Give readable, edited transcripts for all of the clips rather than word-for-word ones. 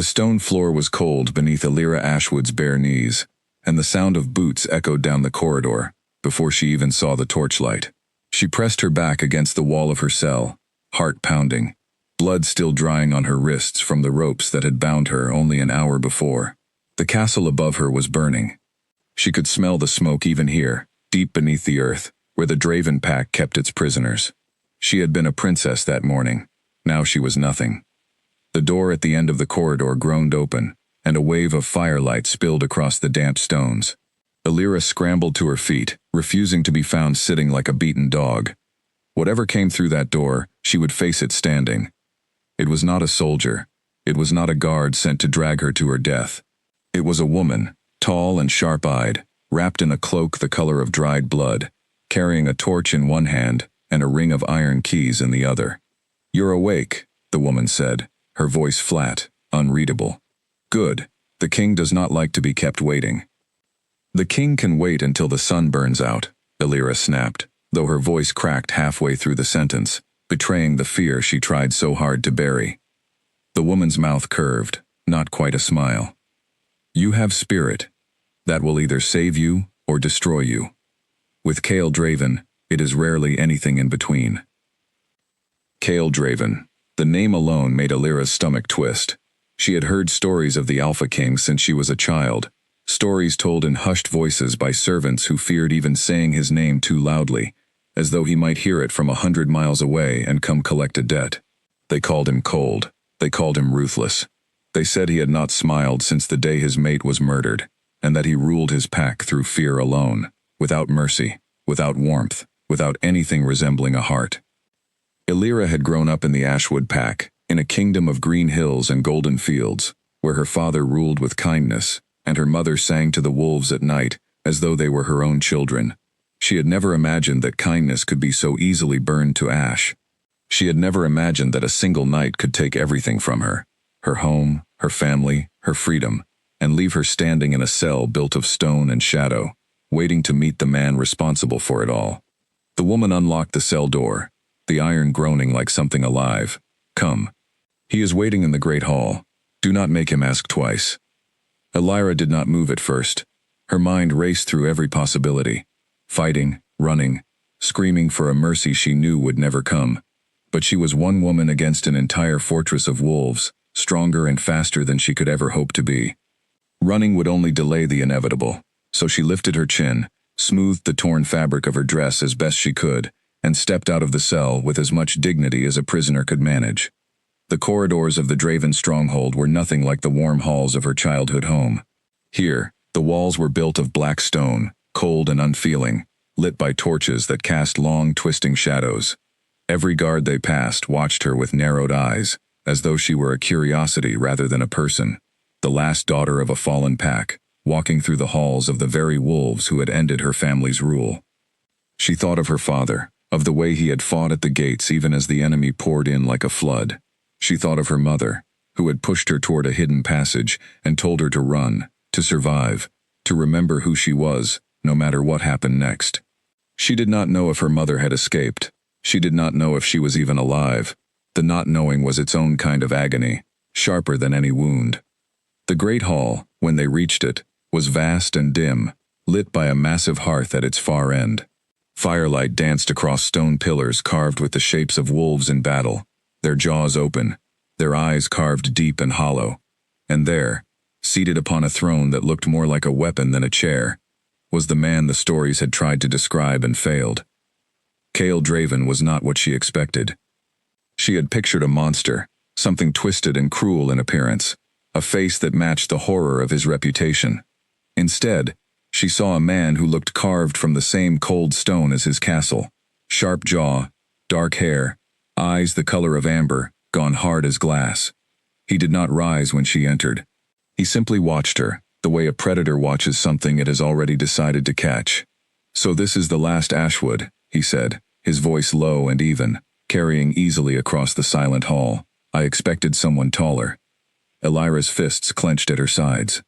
The stone floor was cold beneath Illyra Ashwood's bare knees, and the sound of boots echoed down the corridor before she even saw the torchlight. She pressed her back against the wall of her cell, heart pounding, blood still drying on her wrists from the ropes that had bound her only an hour before. The castle above her was burning. She could smell the smoke even here, deep beneath the earth, where the Draven pack kept its prisoners. She had been a princess that morning. Now she was nothing. The door at the end of the corridor groaned open, and a wave of firelight spilled across the damp stones. Illyra scrambled to her feet, refusing to be found sitting like a beaten dog. Whatever came through that door, she would face it standing. It was not a soldier. It was not a guard sent to drag her to her death. It was a woman, tall and sharp-eyed, wrapped in a cloak the color of dried blood, carrying a torch in one hand and a ring of iron keys in the other. "You're awake," the woman said, her voice flat, unreadable. "Good. The king does not like to be kept waiting." "The king can wait until the sun burns out," Illyra snapped, though her voice cracked halfway through the sentence, betraying the fear she tried so hard to bury. The woman's mouth curved, not quite a smile. "You have spirit. That will either save you or destroy you. With Chaol Draven, it is rarely anything in between." Chaol Draven. The name alone made Illyra's stomach twist. She had heard stories of the Alpha King since she was a child, stories told in hushed voices by servants who feared even saying his name too loudly, as though he might hear it from 100 miles away and come collect a debt. They called him cold. They called him ruthless. They said he had not smiled since the day his mate was murdered, and that he ruled his pack through fear alone, without mercy, without warmth, without anything resembling a heart. Illyra had grown up in the Ashwood pack, in a kingdom of green hills and golden fields, where her father ruled with kindness, and her mother sang to the wolves at night as though they were her own children. She had never imagined that kindness could be so easily burned to ash. She had never imagined that a single night could take everything from her, her home, her family, her freedom, and leave her standing in a cell built of stone and shadow, waiting to meet the man responsible for it all. The woman unlocked the cell door, the iron groaning like something alive. "Come. He is waiting in the great hall. Do not make him ask twice." Illyra did not move at first. Her mind raced through every possibility, fighting, running, screaming for a mercy she knew would never come. But she was one woman against an entire fortress of wolves, stronger and faster than she could ever hope to be. Running would only delay the inevitable, so she lifted her chin, smoothed the torn fabric of her dress as best she could, and stepped out of the cell with as much dignity as a prisoner could manage. The corridors of the Draven stronghold were nothing like the warm halls of her childhood home. Here, the walls were built of black stone, cold and unfeeling, lit by torches that cast long, twisting shadows. Every guard they passed watched her with narrowed eyes, as though she were a curiosity rather than a person, the last daughter of a fallen pack, walking through the halls of the very wolves who had ended her family's rule. She thought of her father, of the way he had fought at the gates even as the enemy poured in like a flood. She thought of her mother, who had pushed her toward a hidden passage and told her to run, to survive, to remember who she was, no matter what happened next. She did not know if her mother had escaped. She did not know if she was even alive. The not knowing was its own kind of agony, sharper than any wound. The great hall, when they reached it, was vast and dim, lit by a massive hearth at its far end. Firelight danced across stone pillars carved with the shapes of wolves in battle, their jaws open, their eyes carved deep and hollow. And there, seated upon a throne that looked more like a weapon than a chair, was the man the stories had tried to describe and failed. Chaol Draven was not what she expected. She had pictured a monster, something twisted and cruel in appearance, a face that matched the horror of his reputation. Instead, she saw a man who looked carved from the same cold stone as his castle, sharp jaw, dark hair, eyes the color of amber, gone hard as glass. He did not rise when she entered. He simply watched her, the way a predator watches something it has already decided to catch. "So this is the last Ashwood," he said, his voice low and even, carrying easily across the silent hall. "I expected someone taller." Illyra's fists clenched at her sides.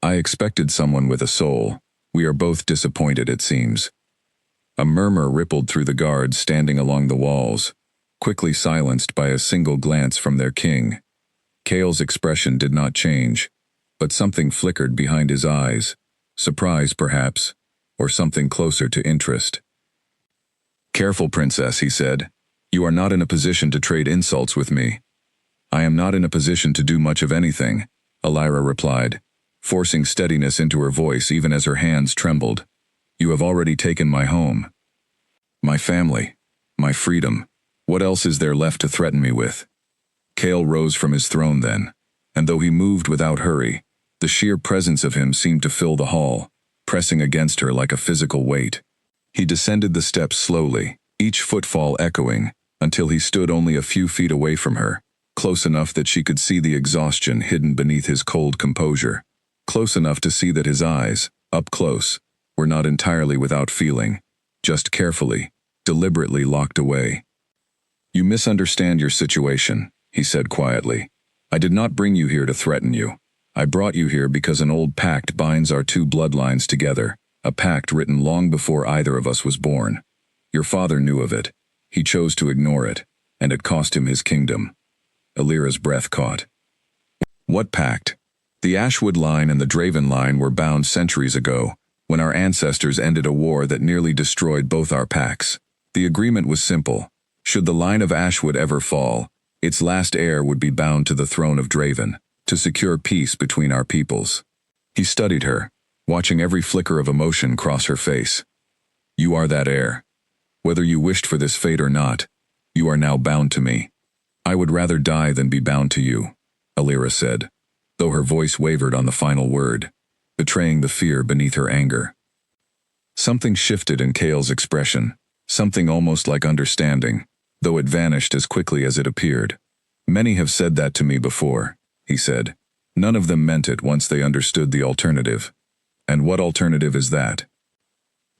"I expected someone with a soul. We are both disappointed, it seems." A murmur rippled through the guards standing along the walls, quickly silenced by a single glance from their king. Cale's expression did not change, but something flickered behind his eyes. Surprise, perhaps, or something closer to interest. "Careful, princess," he said. "You are not in a position to trade insults with me." "I am not in a position to do much of anything," Elira replied, forcing steadiness into her voice even as her hands trembled. "You have already taken my home, my family, my freedom. What else is there left to threaten me with?" Cale rose from his throne then, and though he moved without hurry, the sheer presence of him seemed to fill the hall, pressing against her like a physical weight. He descended the steps slowly, each footfall echoing, until he stood only a few feet away from her, close enough that she could see the exhaustion hidden beneath his cold composure, close enough to see that his eyes, up close, were not entirely without feeling, just carefully, deliberately locked away. "You misunderstand your situation," he said quietly. "I did not bring you here to threaten you. I brought you here because an old pact binds our two bloodlines together, a pact written long before either of us was born. Your father knew of it. He chose to ignore it, and it cost him his kingdom." Elira's breath caught. "What pact?" "The Ashwood line and the Draven line were bound centuries ago, when our ancestors ended a war that nearly destroyed both our pacts. The agreement was simple. Should the line of Ashwood ever fall, its last heir would be bound to the throne of Draven, to secure peace between our peoples." He studied her, watching every flicker of emotion cross her face. "You are that heir. Whether you wished for this fate or not, you are now bound to me." "I would rather die than be bound to you," Elira said, though her voice wavered on the final word, betraying the fear beneath her anger. Something shifted in Cale's expression, something almost like understanding, though it vanished as quickly as it appeared. "Many have said that to me before," he said. "None of them meant it once they understood the alternative." "And what alternative is that?"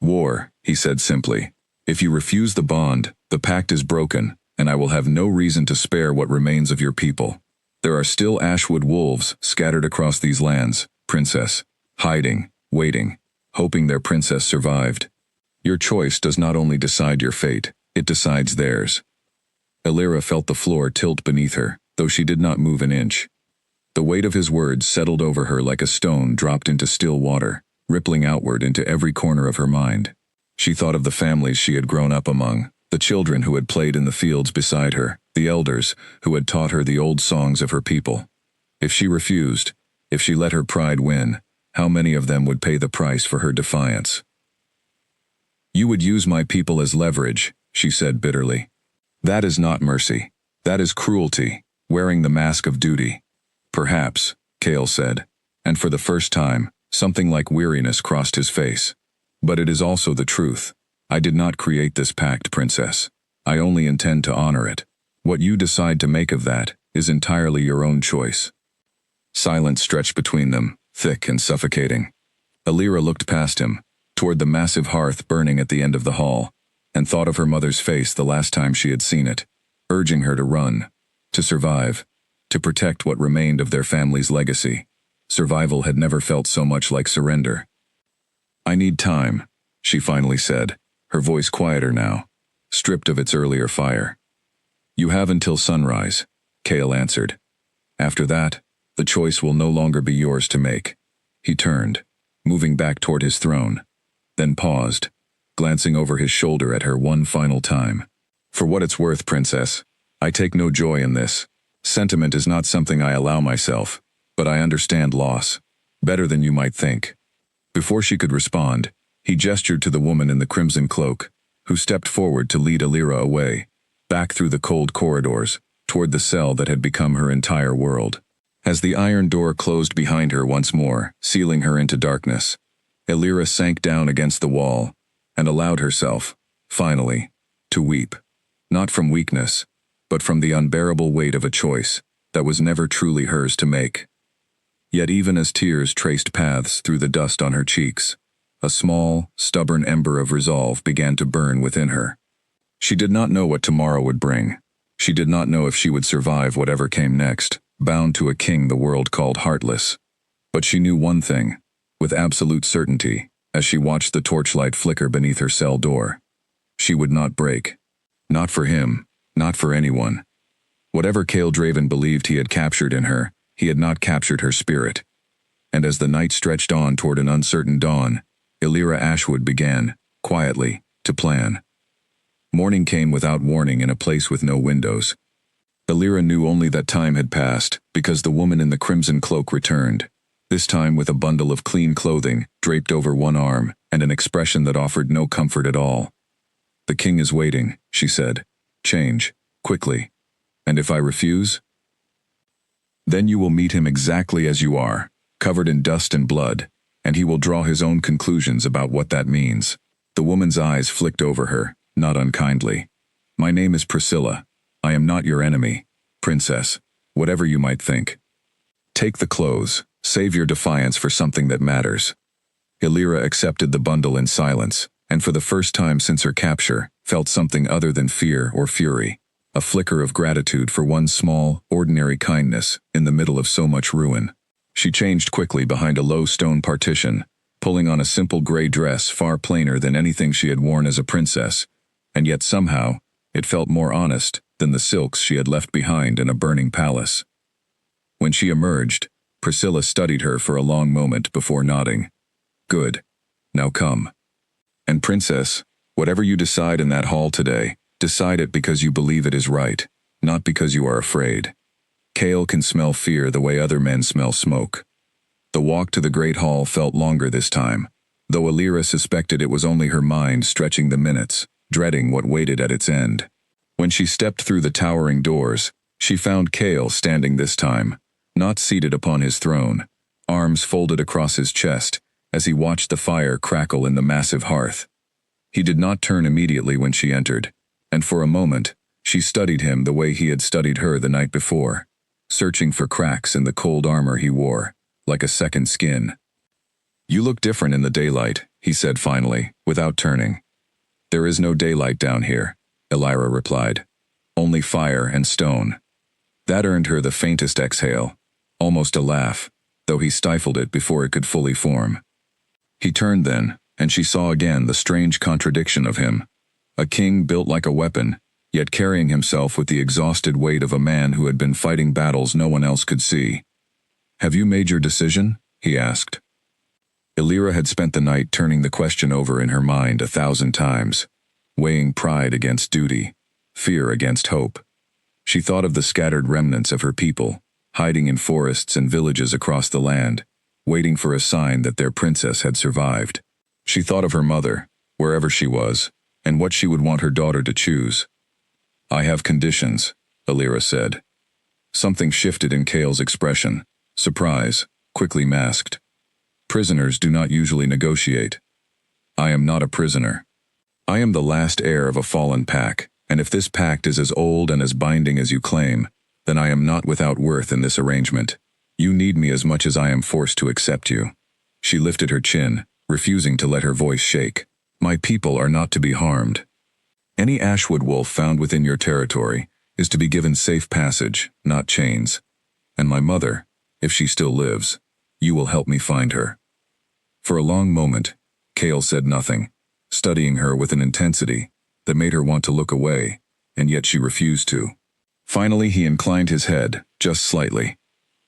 "War," he said simply. "If you refuse the bond, the pact is broken, and I will have no reason to spare what remains of your people. There are still Ashwood wolves scattered across these lands, princess, hiding, waiting, hoping their princess survived. Your choice does not only decide your fate, it decides theirs." Elira felt the floor tilt beneath her, though she did not move an inch. The weight of his words settled over her like a stone dropped into still water, rippling outward into every corner of her mind. She thought of the families she had grown up among, the children who had played in the fields beside her, the elders who had taught her the old songs of her people. If she refused, if she let her pride win, how many of them would pay the price for her defiance? "You would use my people as leverage," she said bitterly. "That is not mercy. That is cruelty, wearing the mask of duty." "Perhaps," Cale said, and for the first time, something like weariness crossed his face. "But it is also the truth. I did not create this pact, princess. I only intend to honor it. What you decide to make of that is entirely your own choice." Silence stretched between them, thick and suffocating. Elira looked past him, toward the massive hearth burning at the end of the hall, and thought of her mother's face the last time she had seen it, urging her to run, to survive, to protect what remained of their family's legacy. Survival had never felt so much like surrender. "I need time," she finally said, her voice quieter now, stripped of its earlier fire. "You have until sunrise," Cale answered. "After that, the choice will no longer be yours to make." He turned, moving back toward his throne, then paused, glancing over his shoulder at her one final time. "For what it's worth, princess, I take no joy in this. Sentiment is not something I allow myself, but I understand loss, better than you might think." Before she could respond, he gestured to the woman in the crimson cloak, who stepped forward to lead Elira away, back through the cold corridors, toward the cell that had become her entire world. As the iron door closed behind her once more, sealing her into darkness, Elira sank down against the wall, and allowed herself, finally, to weep. Not from weakness, but from the unbearable weight of a choice that was never truly hers to make. Yet even as tears traced paths through the dust on her cheeks, a small, stubborn ember of resolve began to burn within her. She did not know what tomorrow would bring. She did not know if she would survive whatever came next, bound to a king the world called heartless. But she knew one thing, with absolute certainty, as she watched the torchlight flicker beneath her cell door. She would not break. Not for him, not for anyone. Whatever Cale Draven believed he had captured in her, he had not captured her spirit. And as the night stretched on toward an uncertain dawn, Illyra Ashwood began, quietly, to plan. Morning came without warning in a place with no windows. Illyra knew only that time had passed, because the woman in the crimson cloak returned, this time with a bundle of clean clothing draped over one arm and an expression that offered no comfort at all. "The king is waiting," she said. "Change, quickly. And if I refuse? Then you will meet him exactly as you are, covered in dust and blood, and he will draw his own conclusions about what that means." The woman's eyes flicked over her, not unkindly. "My name is Priscilla. I am not your enemy, princess, whatever you might think. Take the clothes, save your defiance for something that matters." Illyra accepted the bundle in silence, and for the first time since her capture, felt something other than fear or fury, a flicker of gratitude for one small, ordinary kindness in the middle of so much ruin. She changed quickly behind a low stone partition, pulling on a simple gray dress far plainer than anything she had worn as a princess, and yet somehow, it felt more honest than the silks she had left behind in a burning palace. When she emerged, Priscilla studied her for a long moment before nodding. "Good. Now come. And princess, whatever you decide in that hall today, decide it because you believe it is right, not because you are afraid. Cale can smell fear the way other men smell smoke." The walk to the great hall felt longer this time, though Illyra suspected it was only her mind stretching the minutes, dreading what waited at its end. When she stepped through the towering doors, she found Cale standing this time, not seated upon his throne, arms folded across his chest, as he watched the fire crackle in the massive hearth. He did not turn immediately when she entered, and for a moment, she studied him the way he had studied her the night before, searching for cracks in the cold armor he wore, like a second skin. "You look different in the daylight," he said finally, without turning. "There is no daylight down here," Illyra replied. "Only fire and stone." That earned her the faintest exhale, almost a laugh, though he stifled it before it could fully form. He turned then, and she saw again the strange contradiction of him. A king built like a weapon, yet carrying himself with the exhausted weight of a man who had been fighting battles no one else could see. "Have you made your decision?" he asked. Illyra had spent the night turning the question over in her mind 1,000 times, weighing pride against duty, fear against hope. She thought of the scattered remnants of her people, hiding in forests and villages across the land, waiting for a sign that their princess had survived. She thought of her mother, wherever she was, and what she would want her daughter to choose. "I have conditions," Illyra said. Something shifted in Cale's expression, surprise, quickly masked. "Prisoners do not usually negotiate. I am not a prisoner. I am the last heir of a fallen pack, and if this pact is as old and as binding as you claim, then I am not without worth in this arrangement. You need me as much as I am forced to accept you." She lifted her chin, refusing to let her voice shake. "My people are not to be harmed. Any Ashwood wolf found within your territory is to be given safe passage, not chains. And my mother, if she still lives, you will help me find her." For a long moment, Cale said nothing, studying her with an intensity that made her want to look away, and yet she refused to. Finally he inclined his head, just slightly.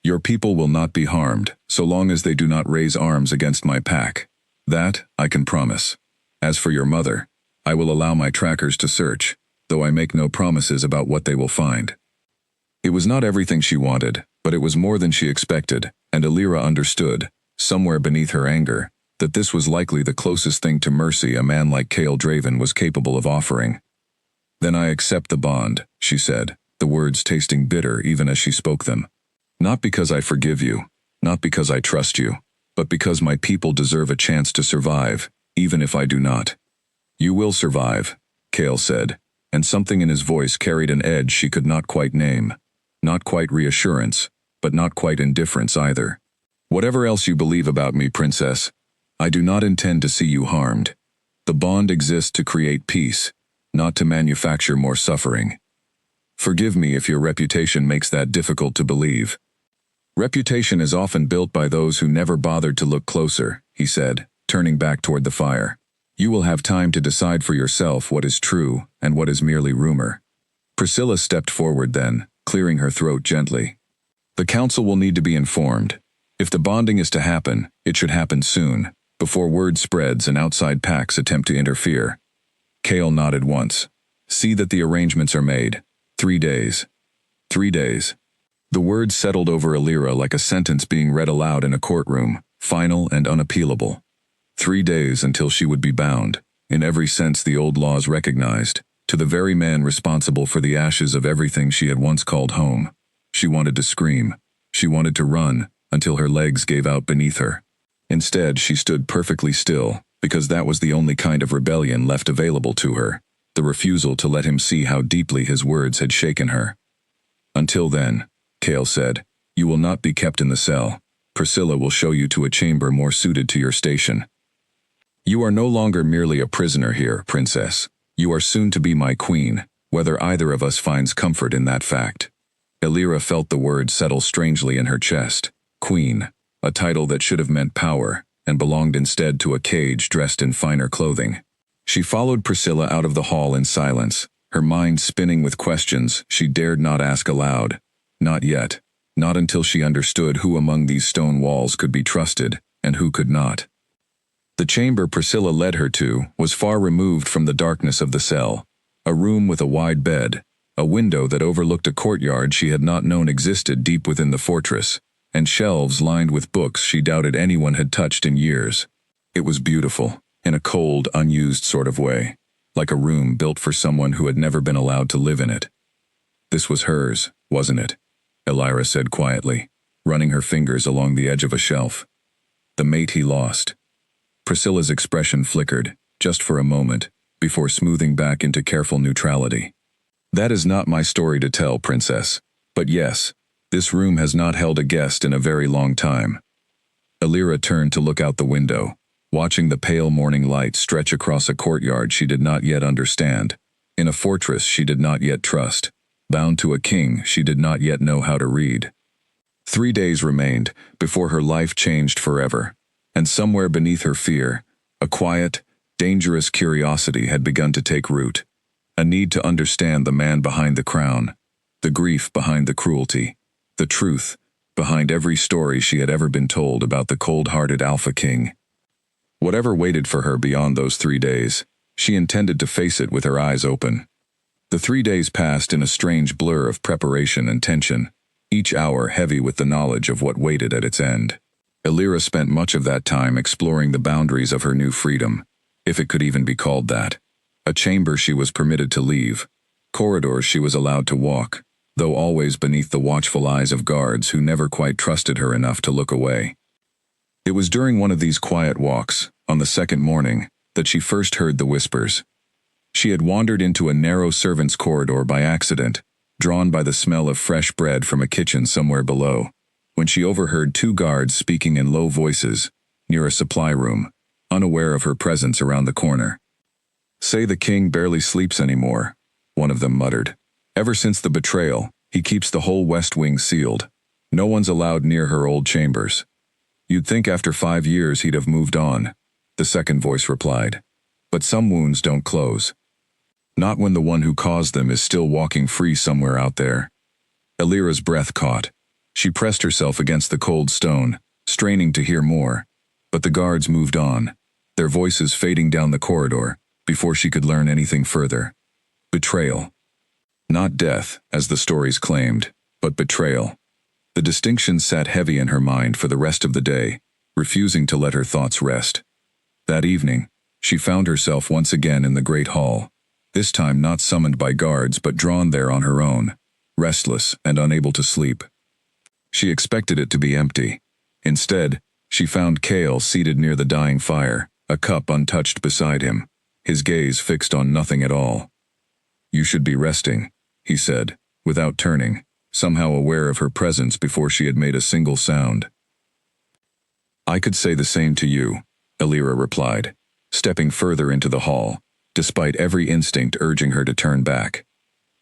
"Your people will not be harmed, so long as they do not raise arms against my pack. That I can promise. As for your mother, I will allow my trackers to search, though I make no promises about what they will find." It was not everything she wanted, but it was more than she expected, and Illyra understood, somewhere beneath her anger, that this was likely the closest thing to mercy a man like Cale Draven was capable of offering. "Then I accept the bond," she said, the words tasting bitter even as she spoke them. "Not because I forgive you, not because I trust you, but because my people deserve a chance to survive, even if I do not." "You will survive," Cale said, and something in his voice carried an edge she could not quite name. Not quite reassurance, but not quite indifference either. "Whatever else you believe about me, princess, I do not intend to see you harmed. The bond exists to create peace, not to manufacture more suffering. Forgive me if your reputation makes that difficult to believe." "Reputation is often built by those who never bothered to look closer," he said, turning back toward the fire. "You will have time to decide for yourself what is true and what is merely rumor." Priscilla stepped forward then, clearing her throat gently. The council will need to be informed. If the bonding is to happen, it should happen soon, before word spreads and outside packs attempt to interfere. Kale nodded once. See that the arrangements are made. 3 days. 3 days. The words settled over Alira like a sentence being read aloud in a courtroom, final and unappealable. 3 days until she would be bound, in every sense the old laws recognized, to the very man responsible for the ashes of everything she had once called home. She wanted to scream. She wanted to run, until her legs gave out beneath her. Instead, she stood perfectly still, because that was the only kind of rebellion left available to her, the refusal to let him see how deeply his words had shaken her. Until then, Kale said, you will not be kept in the cell. Priscilla will show you to a chamber more suited to your station. You are no longer merely a prisoner here, princess. You are soon to be my queen, whether either of us finds comfort in that fact. Alira felt the word settle strangely in her chest. Queen, a title that should have meant power, and belonged instead to a cage dressed in finer clothing. She followed Priscilla out of the hall in silence, her mind spinning with questions she dared not ask aloud. Not yet. Not until she understood who among these stone walls could be trusted, and who could not. The chamber Priscilla led her to was far removed from the darkness of the cell. A room with a wide bed, a window that overlooked a courtyard she had not known existed deep within the fortress, and shelves lined with books she doubted anyone had touched in years. It was beautiful, in a cold, unused sort of way, like a room built for someone who had never been allowed to live in it. This was hers, wasn't it? Alira said quietly, running her fingers along the edge of a shelf. The mate he lost. Priscilla's expression flickered, just for a moment, before smoothing back into careful neutrality. That is not my story to tell, princess. But yes, this room has not held a guest in a very long time. Alira turned to look out the window, watching the pale morning light stretch across a courtyard she did not yet understand, in a fortress she did not yet trust, bound to a king she did not yet know how to read. 3 days remained before her life changed forever, and somewhere beneath her fear, a quiet, dangerous curiosity had begun to take root, a need to understand the man behind the crown, the grief behind the cruelty, the truth behind every story she had ever been told about the cold-hearted Alpha King. Whatever waited for her beyond those 3 days, she intended to face it with her eyes open. The 3 days passed in a strange blur of preparation and tension, each hour heavy with the knowledge of what waited at its end. Alira spent much of that time exploring the boundaries of her new freedom, if it could even be called that. A chamber she was permitted to leave, corridors she was allowed to walk, though always beneath the watchful eyes of guards who never quite trusted her enough to look away. It was during one of these quiet walks, on the second morning, that she first heard the whispers. She had wandered into a narrow servants' corridor by accident, drawn by the smell of fresh bread from a kitchen somewhere below, when she overheard 2 guards speaking in low voices, near a supply room, unaware of her presence around the corner. Say the king barely sleeps anymore, one of them muttered. Ever since the betrayal, he keeps the whole west wing sealed. No one's allowed near her old chambers. You'd think after 5 years he'd have moved on, the second voice replied. But some wounds don't close. Not when the one who caused them is still walking free somewhere out there. Alira's breath caught. She pressed herself against the cold stone, straining to hear more, but the guards moved on, their voices fading down the corridor, before she could learn anything further. Betrayal. Not death, as the stories claimed, but betrayal. The distinction sat heavy in her mind for the rest of the day, refusing to let her thoughts rest. That evening, she found herself once again in the great hall, this time not summoned by guards but drawn there on her own, restless and unable to sleep. She expected it to be empty. Instead, she found Kale seated near the dying fire, a cup untouched beside him, his gaze fixed on nothing at all. You should be resting, he said, without turning, somehow aware of her presence before she had made a single sound. I could say the same to you, Alira replied, stepping further into the hall, despite every instinct urging her to turn back.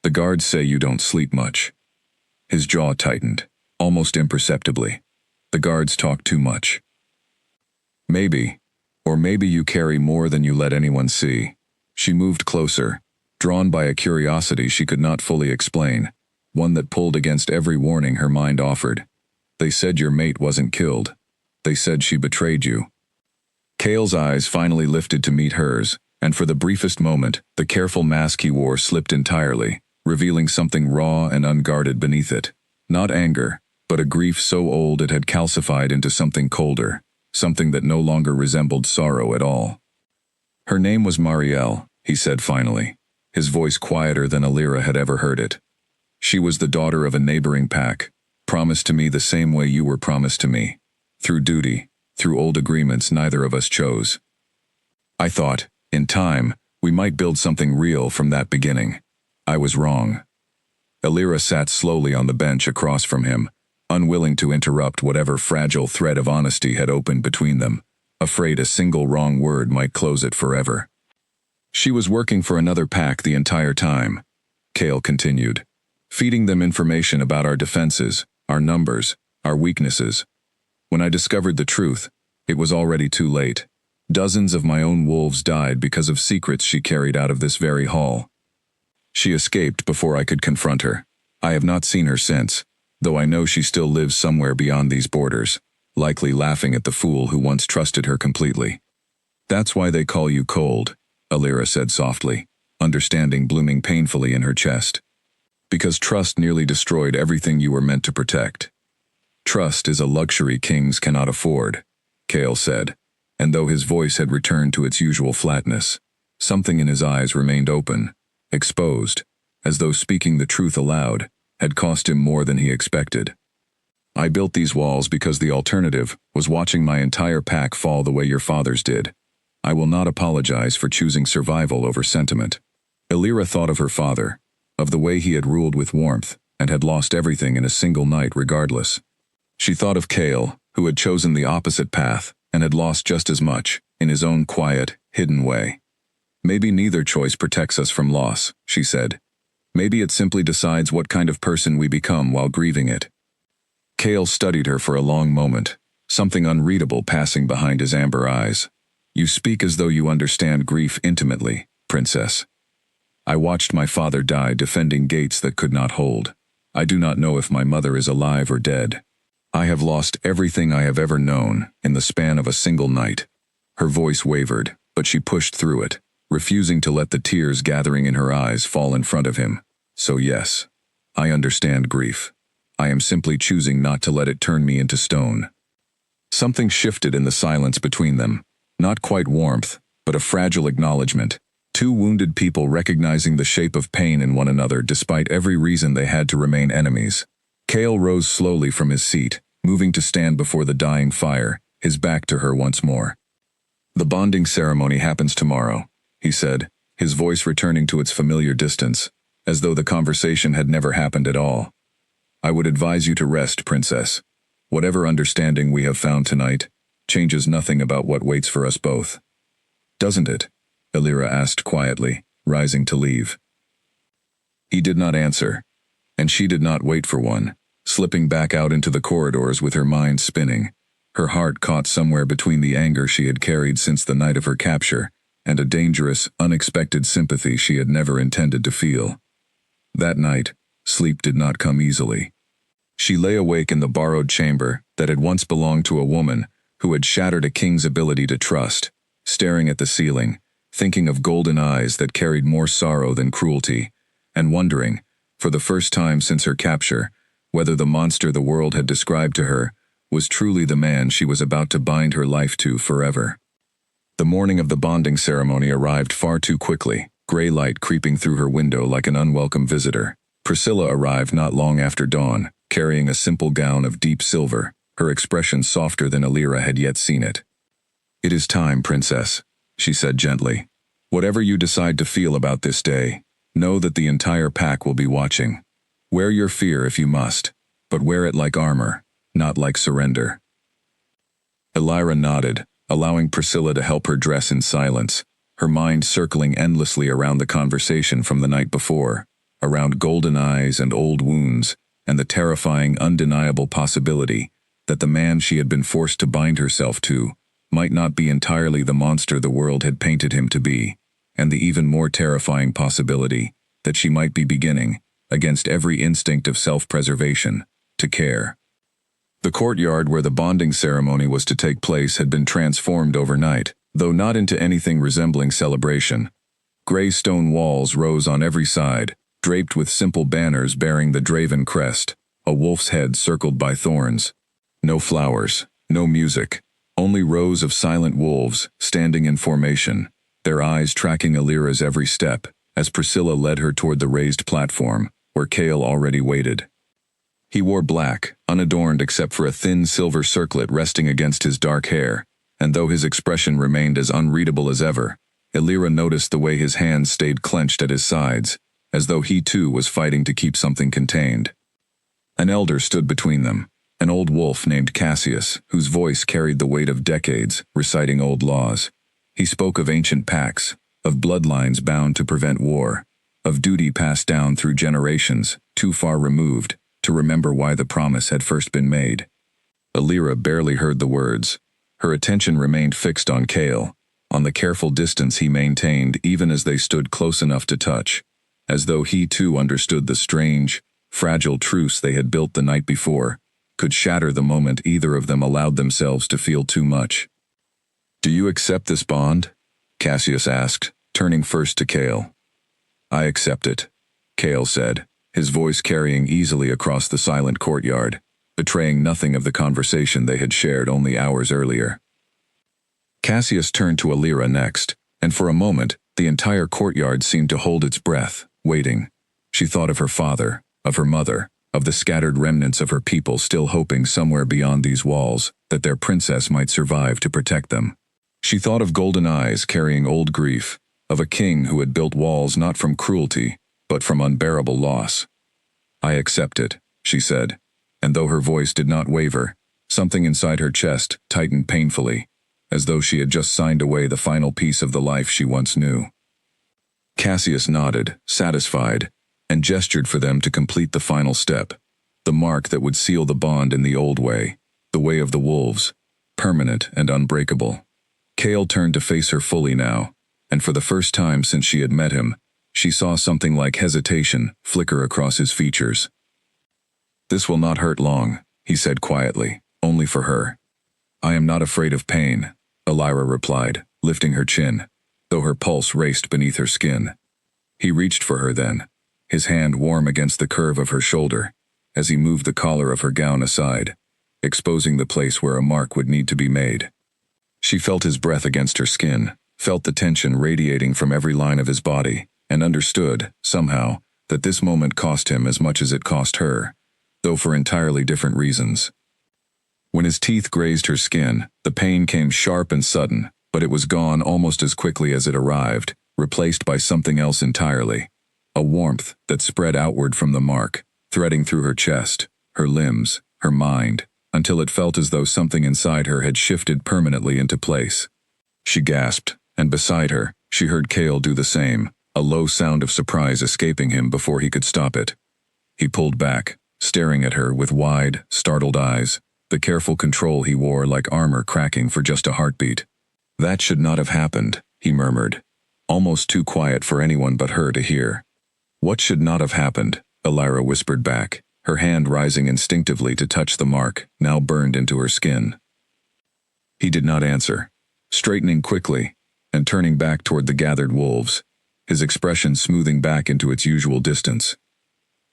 The guards say you don't sleep much. His jaw tightened, almost imperceptibly. The guards talk too much. Maybe, or maybe you carry more than you let anyone see. She moved closer, drawn by a curiosity she could not fully explain. one that pulled against every warning her mind offered. They said your mate wasn't killed. They said she betrayed you. Cale's eyes finally lifted to meet hers, and for the briefest moment, the careful mask he wore slipped entirely, revealing something raw and unguarded beneath it. Not anger, but a grief so old it had calcified into something colder, something that no longer resembled sorrow at all. Her name was Marielle, he said finally, his voice quieter than Alira had ever heard it. She was the daughter of a neighboring pack, promised to me the same way you were promised to me. Through duty, through old agreements neither of us chose. I thought, in time, we might build something real from that beginning. I was wrong. Alira sat slowly on the bench across from him, unwilling to interrupt whatever fragile thread of honesty had opened between them, afraid a single wrong word might close it forever. She was working for another pack the entire time, Cale continued, feeding them information about our defenses, our numbers, our weaknesses. When I discovered the truth, it was already too late. Dozens of my own wolves died because of secrets she carried out of this very hall. She escaped before I could confront her. I have not seen her since, though I know she still lives somewhere beyond these borders, likely laughing at the fool who once trusted her completely. That's why they call you cold, Alira said softly, understanding blooming painfully in her chest. Because trust nearly destroyed everything you were meant to protect. Trust is a luxury kings cannot afford, Cale said, and though his voice had returned to its usual flatness, something in his eyes remained open, exposed, as though speaking the truth aloud had cost him more than he expected. I built these walls because the alternative was watching my entire pack fall the way your fathers did. I will not apologize for choosing survival over sentiment. Alira thought of her father, of the way he had ruled with warmth and had lost everything in a single night regardless. She thought of Cale, who had chosen the opposite path and had lost just as much, in his own quiet, hidden way. Maybe neither choice protects us from loss, she said. Maybe it simply decides what kind of person we become while grieving it. Cale studied her for a long moment, something unreadable passing behind his amber eyes. You speak as though you understand grief intimately, princess. I watched my father die defending gates that could not hold. I do not know if my mother is alive or dead. I have lost everything I have ever known in the span of a single night. Her voice wavered, but she pushed through it, refusing to let the tears gathering in her eyes fall in front of him. So yes, I understand grief. I am simply choosing not to let it turn me into stone. Something shifted in the silence between them, not quite warmth, but a fragile acknowledgement. Two wounded people recognizing the shape of pain in one another despite every reason they had to remain enemies. Cale rose slowly from his seat, moving to stand before the dying fire, his back to her once more. The bonding ceremony happens tomorrow, he said, his voice returning to its familiar distance, as though the conversation had never happened at all. I would advise you to rest, princess. Whatever understanding we have found tonight changes nothing about what waits for us both. Doesn't it? Alira asked quietly, rising to leave. He did not answer, and she did not wait for one, slipping back out into the corridors with her mind spinning, her heart caught somewhere between the anger she had carried since the night of her capture and a dangerous, unexpected sympathy she had never intended to feel. That night, sleep did not come easily. She lay awake in the borrowed chamber that had once belonged to a woman who had shattered a king's ability to trust, staring at the ceiling, thinking of golden eyes that carried more sorrow than cruelty, and wondering, for the first time since her capture, whether the monster the world had described to her was truly the man she was about to bind her life to forever. The morning of the bonding ceremony arrived far too quickly, gray light creeping through her window like an unwelcome visitor. Priscilla arrived not long after dawn, carrying a simple gown of deep silver, her expression softer than Alira had yet seen it. It is time, princess, she said gently. Whatever you decide to feel about this day, know that the entire pack will be watching. Wear your fear if you must, but wear it like armor, not like surrender. Alira nodded, allowing Priscilla to help her dress in silence, her mind circling endlessly around the conversation from the night before, around golden eyes and old wounds, and the terrifying, undeniable possibility that the man she had been forced to bind herself to might not be entirely the monster the world had painted him to be, and the even more terrifying possibility that she might be beginning against every instinct of self-preservation, to care. The courtyard where the bonding ceremony was to take place had been transformed overnight, though not into anything resembling celebration. Gray stone walls rose on every side, draped with simple banners bearing the Draven crest, a wolf's head circled by thorns. No flowers, no music, only rows of silent wolves standing in formation, their eyes tracking Alira's every step, as Priscilla led her toward the raised platform, where Kale already waited. He wore black, unadorned except for a thin silver circlet resting against his dark hair, and though his expression remained as unreadable as ever, Alira noticed the way his hands stayed clenched at his sides, as though he too was fighting to keep something contained. An elder stood between them, an old wolf named Cassius, whose voice carried the weight of decades, reciting old laws. He spoke of ancient pacts, of bloodlines bound to prevent war, of duty passed down through generations, too far removed to remember why the promise had first been made. Alira barely heard the words. Her attention remained fixed on Kale, on the careful distance he maintained even as they stood close enough to touch, as though he too understood the strange, fragile truce they had built the night before, could shatter the moment either of them allowed themselves to feel too much. "Do you accept this bond?" Cassius asked, turning first to Kale. "I accept it," Kale said, his voice carrying easily across the silent courtyard, betraying nothing of the conversation they had shared only hours earlier. Cassius turned to Alira next, and for a moment, the entire courtyard seemed to hold its breath, waiting. She thought of her father, of her mother, of the scattered remnants of her people still hoping somewhere beyond these walls that their princess might survive to protect them. She thought of golden eyes carrying old grief, of a king who had built walls not from cruelty, but from unbearable loss. "I accept it," she said, and though her voice did not waver, something inside her chest tightened painfully, as though she had just signed away the final piece of the life she once knew. Cassius nodded, satisfied, and gestured for them to complete the final step, the mark that would seal the bond in the old way, the way of the wolves, permanent and unbreakable. Kale turned to face her fully now, and for the first time since she had met him, she saw something like hesitation flicker across his features. "This will not hurt long," he said quietly, "only for her." "I am not afraid of pain," Alira replied, lifting her chin, though her pulse raced beneath her skin. He reached for her then, his hand warm against the curve of her shoulder, as he moved the collar of her gown aside, exposing the place where a mark would need to be made. She felt his breath against her skin, felt the tension radiating from every line of his body, and understood, somehow, that this moment cost him as much as it cost her, though for entirely different reasons. When his teeth grazed her skin, the pain came sharp and sudden, but it was gone almost as quickly as it arrived, replaced by something else entirely. A warmth that spread outward from the mark, threading through her chest, her limbs, her mind, until it felt as though something inside her had shifted permanently into place. She gasped, and beside her, she heard Kale do the same, a low sound of surprise escaping him before he could stop it. He pulled back, staring at her with wide, startled eyes, the careful control he wore like armor cracking for just a heartbeat. "That should not have happened," he murmured, almost too quiet for anyone but her to hear. "What should not have happened?" Alira whispered back, her hand rising instinctively to touch the mark, now burned into her skin. He did not answer, straightening quickly, and turning back toward the gathered wolves, his expression smoothing back into its usual distance.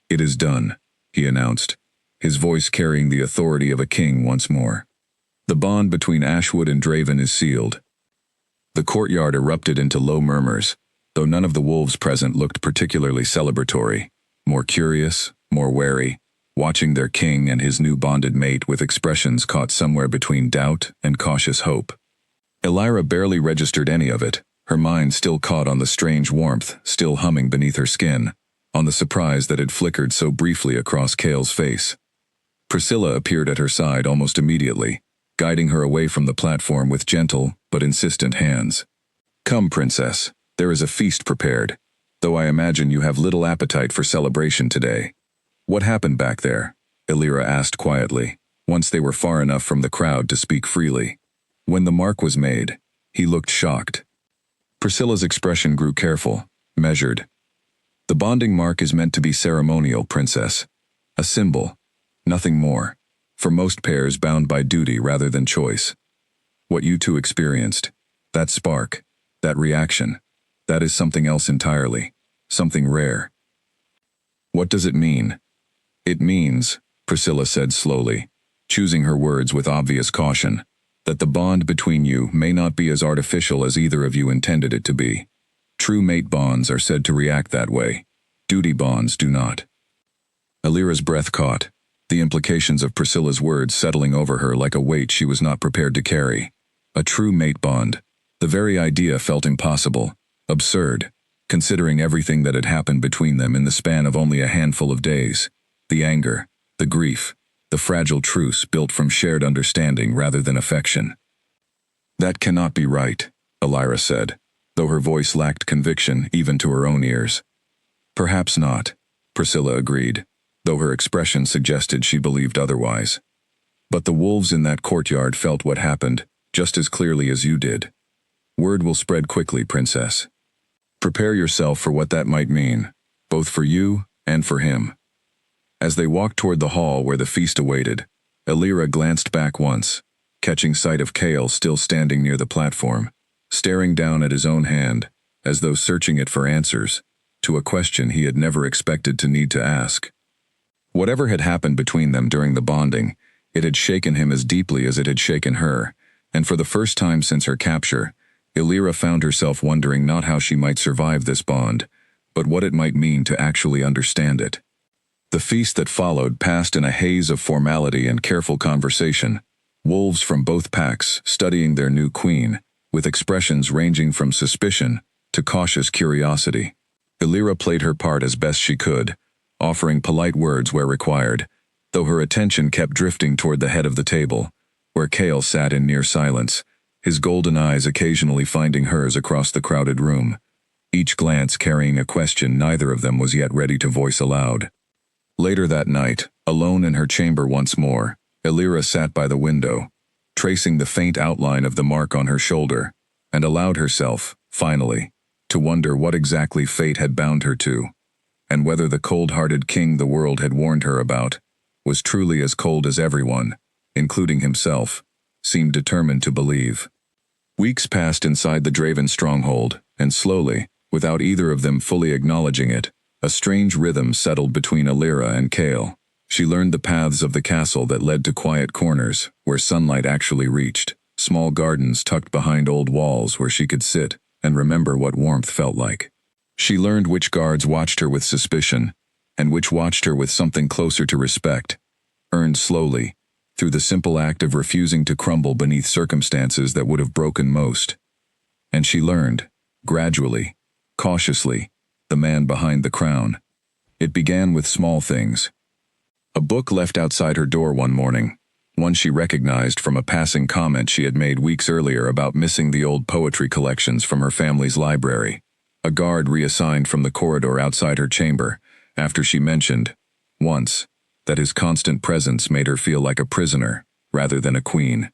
"It is done," he announced, his voice carrying the authority of a king once more. "The bond between Ashwood and Draven is sealed." The courtyard erupted into low murmurs, though none of the wolves present looked particularly celebratory, more curious, more wary, watching their king and his new bonded mate with expressions caught somewhere between doubt and cautious hope. Alira barely registered any of it, her mind still caught on the strange warmth still humming beneath her skin, on the surprise that had flickered so briefly across Kale's face. Priscilla appeared at her side almost immediately, guiding her away from the platform with gentle but insistent hands. "Come, princess, there is a feast prepared, though I imagine you have little appetite for celebration today." "What happened back there?" Alira asked quietly, once they were far enough from the crowd to speak freely. When the mark was made, he looked shocked. Priscilla's expression grew careful, measured. The bonding mark is meant to be ceremonial, princess. A symbol, nothing more, for most pairs bound by duty rather than choice. What you two experienced, that spark, that reaction, that is something else entirely, something rare. What does it mean? It means, Priscilla said slowly, choosing her words with obvious caution, that the bond between you may not be as artificial as either of you intended it to be. True mate bonds are said to react that way. Duty bonds do not. Alira's breath caught, the implications of Priscilla's words settling over her like a weight she was not prepared to carry. A true mate bond. The very idea felt impossible, absurd, considering everything that had happened between them in the span of only a handful of days. The anger, the grief, the fragile truce built from shared understanding rather than affection. That cannot be right, Alira said, though her voice lacked conviction even to her own ears. Perhaps not, Priscilla agreed, though her expression suggested she believed otherwise. But the wolves in that courtyard felt what happened, just as clearly as you did. Word will spread quickly, princess. Prepare yourself for what that might mean, both for you and for him. As they walked toward the hall where the feast awaited, Alira glanced back once, catching sight of Kale still standing near the platform, staring down at his own hand, as though searching it for answers, to a question he had never expected to need to ask. Whatever had happened between them during the bonding, it had shaken him as deeply as it had shaken her, and for the first time since her capture, Alira found herself wondering not how she might survive this bond, but what it might mean to actually understand it. The feast that followed passed in a haze of formality and careful conversation, wolves from both packs studying their new queen, with expressions ranging from suspicion to cautious curiosity. Alira played her part as best she could, offering polite words where required, though her attention kept drifting toward the head of the table, where Kale sat in near silence, his golden eyes occasionally finding hers across the crowded room, each glance carrying a question neither of them was yet ready to voice aloud. Later that night, alone in her chamber once more, Alira sat by the window, tracing the faint outline of the mark on her shoulder, and allowed herself, finally, to wonder what exactly fate had bound her to, and whether the cold-hearted king the world had warned her about was truly as cold as everyone, including himself, seemed determined to believe. Weeks passed inside the Draven stronghold, and slowly, without either of them fully acknowledging it, a strange rhythm settled between Alira and Kale. She learned the paths of the castle that led to quiet corners, where sunlight actually reached, small gardens tucked behind old walls where she could sit and remember what warmth felt like. She learned which guards watched her with suspicion, and which watched her with something closer to respect, earned slowly, through the simple act of refusing to crumble beneath circumstances that would have broken most. And she learned, gradually, cautiously, the man behind the crown. It began with small things. A book left outside her door one morning, one she recognized from a passing comment she had made weeks earlier about missing the old poetry collections from her family's library. A guard reassigned from the corridor outside her chamber, after she mentioned, once, that his constant presence made her feel like a prisoner, rather than a queen.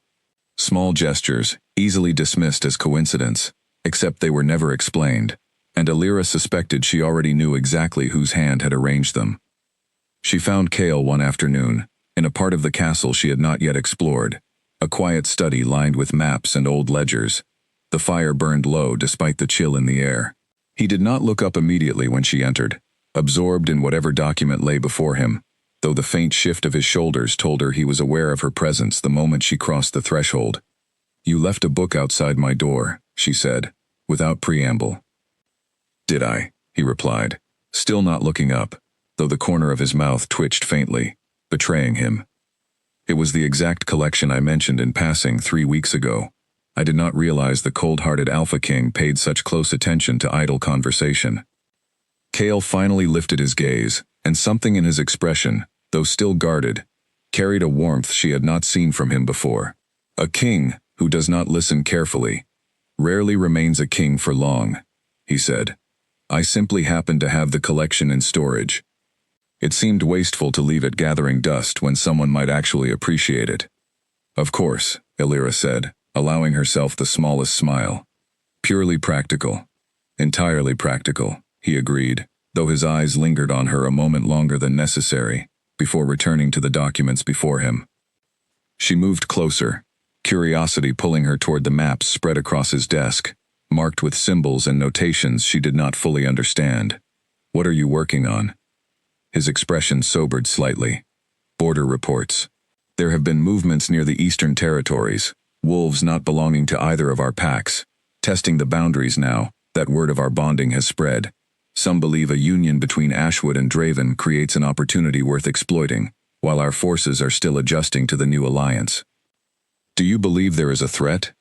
Small gestures, easily dismissed as coincidence, except they were never explained, and Alira suspected she already knew exactly whose hand had arranged them. She found Kale one afternoon, in a part of the castle she had not yet explored, a quiet study lined with maps and old ledgers. The fire burned low despite the chill in the air. He did not look up immediately when she entered, absorbed in whatever document lay before him, though the faint shift of his shoulders told her he was aware of her presence the moment she crossed the threshold. "You left a book outside my door," she said, without preamble. "Did I?" he replied, still not looking up, though the corner of his mouth twitched faintly, betraying him. "It was the exact collection I mentioned in passing 3 weeks ago. I did not realize the cold-hearted Alpha King paid such close attention to idle conversation." Kale finally lifted his gaze, and something in his expression, though still guarded, carried a warmth she had not seen from him before. A king who does not listen carefully rarely remains a king for long, he said. "I simply happened to have the collection in storage. It seemed wasteful to leave it gathering dust when someone might actually appreciate it." "Of course," Alira said, allowing herself the smallest smile. "Purely practical." "Entirely practical," he agreed, though his eyes lingered on her a moment longer than necessary, before returning to the documents before him. She moved closer, curiosity pulling her toward the maps spread across his desk, marked with symbols and notations she did not fully understand. "What are you working on?" His expression sobered slightly. "Border reports. There have been movements near the eastern territories, wolves not belonging to either of our packs. Testing the boundaries now, that word of our bonding has spread. Some believe a union between Ashwood and Draven creates an opportunity worth exploiting, while our forces are still adjusting to the new alliance. Do you believe there is a threat?"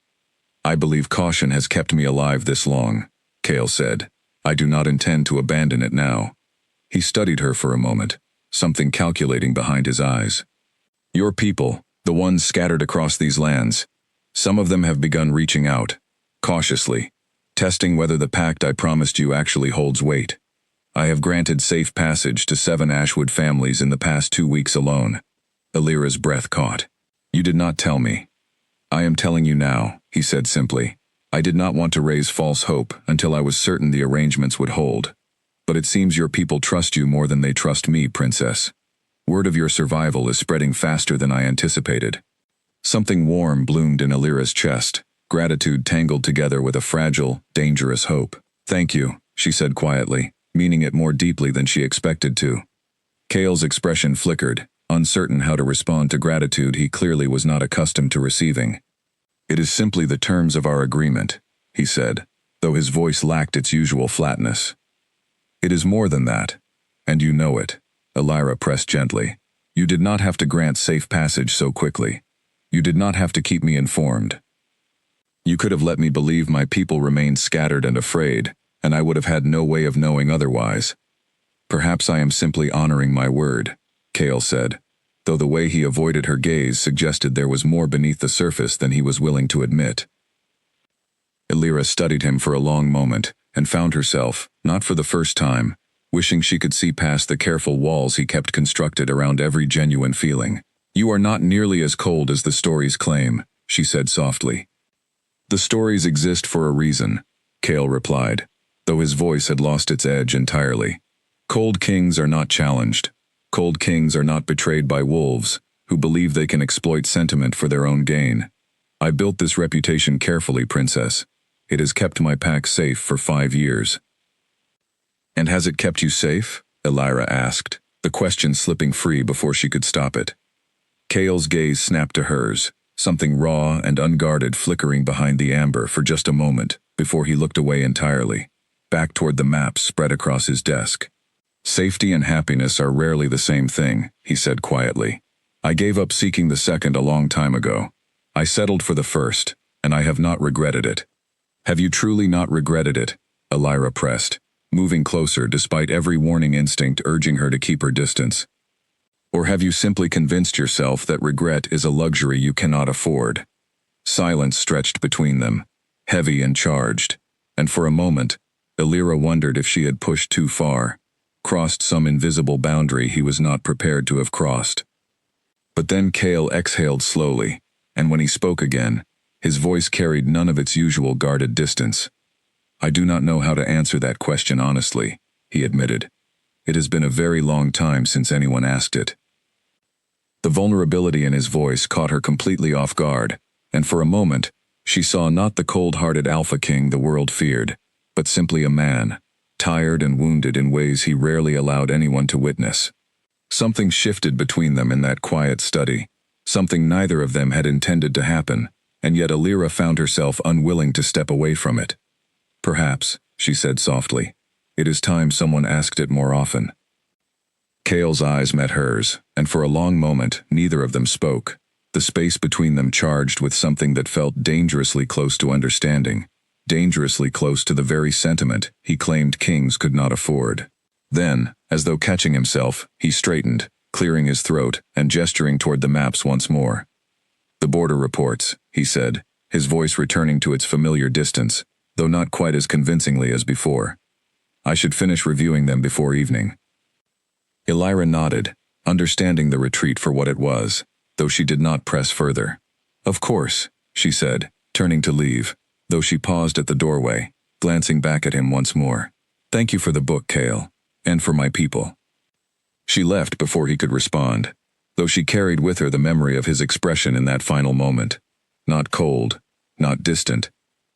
"I believe caution has kept me alive this long," Cale said. "I do not intend to abandon it now." He studied her for a moment, something calculating behind his eyes. "Your people, the ones scattered across these lands, some of them have begun reaching out, cautiously, testing whether the pact I promised you actually holds weight. I have granted safe passage to 7 Ashwood families in the past 2 weeks alone." Alira's breath caught. "You did not tell me." "I am telling you now," he said simply. "I did not want to raise false hope until I was certain the arrangements would hold. But it seems your people trust you more than they trust me, Princess. Word of your survival is spreading faster than I anticipated." Something warm bloomed in Alira's chest, gratitude tangled together with a fragile, dangerous hope. "Thank you," she said quietly, meaning it more deeply than she expected to. Cale's expression flickered, uncertain how to respond to gratitude he clearly was not accustomed to receiving. "It is simply the terms of our agreement," he said, though his voice lacked its usual flatness. "It is more than that, and you know it," Alira pressed gently. "You did not have to grant safe passage so quickly. You did not have to keep me informed. You could have let me believe my people remained scattered and afraid, and I would have had no way of knowing otherwise. Perhaps I am simply honoring my word," Cale said, though the way he avoided her gaze suggested there was more beneath the surface than he was willing to admit. Alira studied him for a long moment, and found herself, not for the first time, wishing she could see past the careful walls he kept constructed around every genuine feeling. "You are not nearly as cold as the stories claim," she said softly. "The stories exist for a reason," Cale replied, though his voice had lost its edge entirely. "Cold kings are not challenged. Cold kings are not betrayed by wolves, who believe they can exploit sentiment for their own gain. I built this reputation carefully, Princess. It has kept my pack safe for 5 years." "And has it kept you safe?" Alira asked, the question slipping free before she could stop it. Cale's gaze snapped to hers, something raw and unguarded flickering behind the amber for just a moment before he looked away entirely, back toward the maps spread across his desk. "Safety and happiness are rarely the same thing," he said quietly. "I gave up seeking the second a long time ago. I settled for the first, and I have not regretted it." "Have you truly not regretted it?" Alira pressed, moving closer despite every warning instinct urging her to keep her distance. "Or have you simply convinced yourself that regret is a luxury you cannot afford?" Silence stretched between them, heavy and charged, and for a moment, Alira wondered if she had pushed too far, crossed some invisible boundary he was not prepared to have crossed. But then Cale exhaled slowly, and when he spoke again, his voice carried none of its usual guarded distance. "I do not know how to answer that question honestly," he admitted. "It has been a very long time since anyone asked it." The vulnerability in his voice caught her completely off guard, and for a moment, she saw not the cold-hearted Alpha King the world feared, but simply a man, tired and wounded in ways he rarely allowed anyone to witness. Something shifted between them in that quiet study, something neither of them had intended to happen, and yet Alira found herself unwilling to step away from it. "Perhaps," she said softly, "it is time someone asked it more often." Cale's eyes met hers, and for a long moment neither of them spoke, the space between them charged with something that felt dangerously close to understanding, dangerously close to the very sentiment he claimed kings could not afford. Then, as though catching himself, he straightened, clearing his throat and gesturing toward the maps once more. "The border reports," he said, his voice returning to its familiar distance, though not quite as convincingly as before. "I should finish reviewing them before evening." Alira nodded, understanding the retreat for what it was, though she did not press further. "Of course," she said, turning to leave, though she paused at the doorway, glancing back at him once more. "Thank you for the book, Cale. and for my people." She left before he could respond, though she carried with her the memory of his expression in that final moment. Not cold, not distant,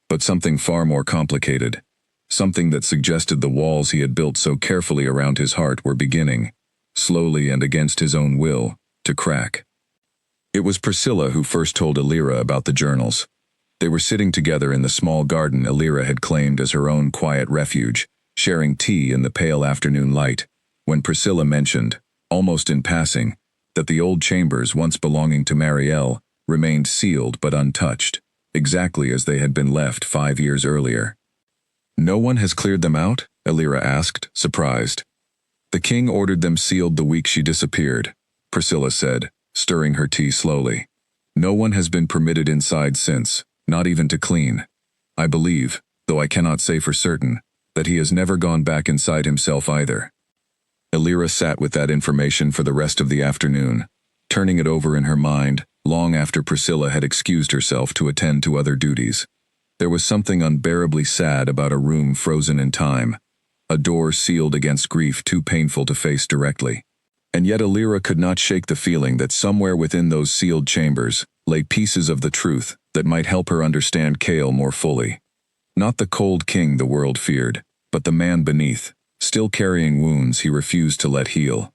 but something far more complicated. Something that suggested the walls he had built so carefully around his heart were beginning, slowly and against his own will, to crack. It was Priscilla who first told Elira about the journals. They were sitting together in the small garden Elira had claimed as her own quiet refuge, sharing tea in the pale afternoon light, when Priscilla mentioned, almost in passing, that the old chambers once belonging to Marielle remained sealed but untouched, exactly as they had been left 5 years earlier. "No one has cleared them out?" Elira asked, surprised. "The king ordered them sealed the week she disappeared," Priscilla said, stirring her tea slowly. "No one has been permitted inside since, not even to clean. I believe, though I cannot say for certain, that he has never gone back inside himself either." Elira sat with that information for the rest of the afternoon, turning it over in her mind, long after Priscilla had excused herself to attend to other duties. There was something unbearably sad about a room frozen in time, a door sealed against grief too painful to face directly. And yet Elira could not shake the feeling that somewhere within those sealed chambers lay pieces of the truth that might help her understand Cale more fully. Not the cold king the world feared, but the man beneath, still carrying wounds he refused to let heal.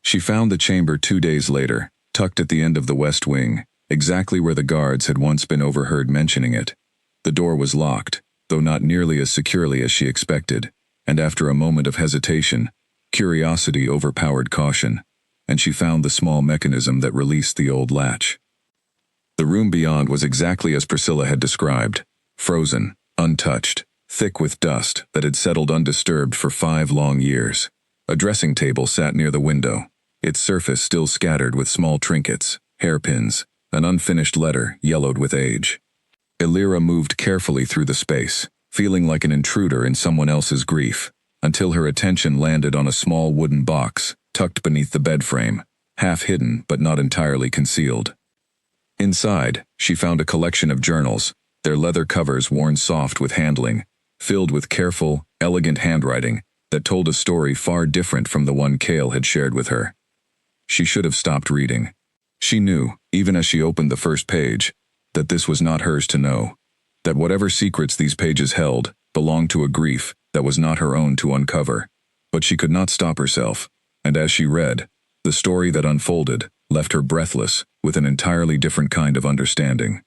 She found the chamber 2 days later, tucked at the end of the west wing, exactly where the guards had once been overheard mentioning it. The door was locked, though not nearly as securely as she expected, and after a moment of hesitation, curiosity overpowered caution, and she found the small mechanism that released the old latch. The room beyond was exactly as Priscilla had described, frozen, untouched, thick with dust that had settled undisturbed for 5 long years. A dressing table sat near the window, its surface still scattered with small trinkets, hairpins, an unfinished letter yellowed with age. Elira moved carefully through the space, feeling like an intruder in someone else's grief, until her attention landed on a small wooden box, tucked beneath the bed frame, half hidden but not entirely concealed. Inside, she found a collection of journals, their leather covers worn soft with handling, filled with careful, elegant handwriting that told a story far different from the one Cale had shared with her. She should have stopped reading. She knew, even as she opened the first page, that this was not hers to know, that whatever secrets these pages held belonged to a grief that was not her own to uncover. But she could not stop herself, and as she read, the story that unfolded left her breathless with an entirely different kind of understanding.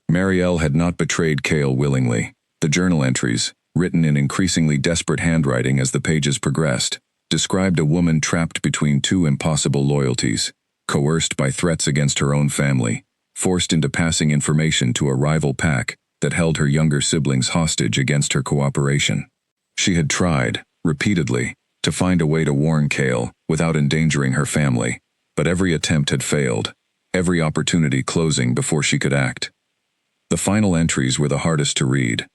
Marielle had not betrayed Cale willingly. The journal entries, written in increasingly desperate handwriting as the pages progressed, described a woman trapped between 2 impossible loyalties, coerced by threats against her own family, forced into passing information to a rival pack that held her younger siblings hostage against her cooperation. She had tried, repeatedly, to find a way to warn Cale without endangering her family, but every attempt had failed, every opportunity closing before she could act. The final entries were the hardest to read.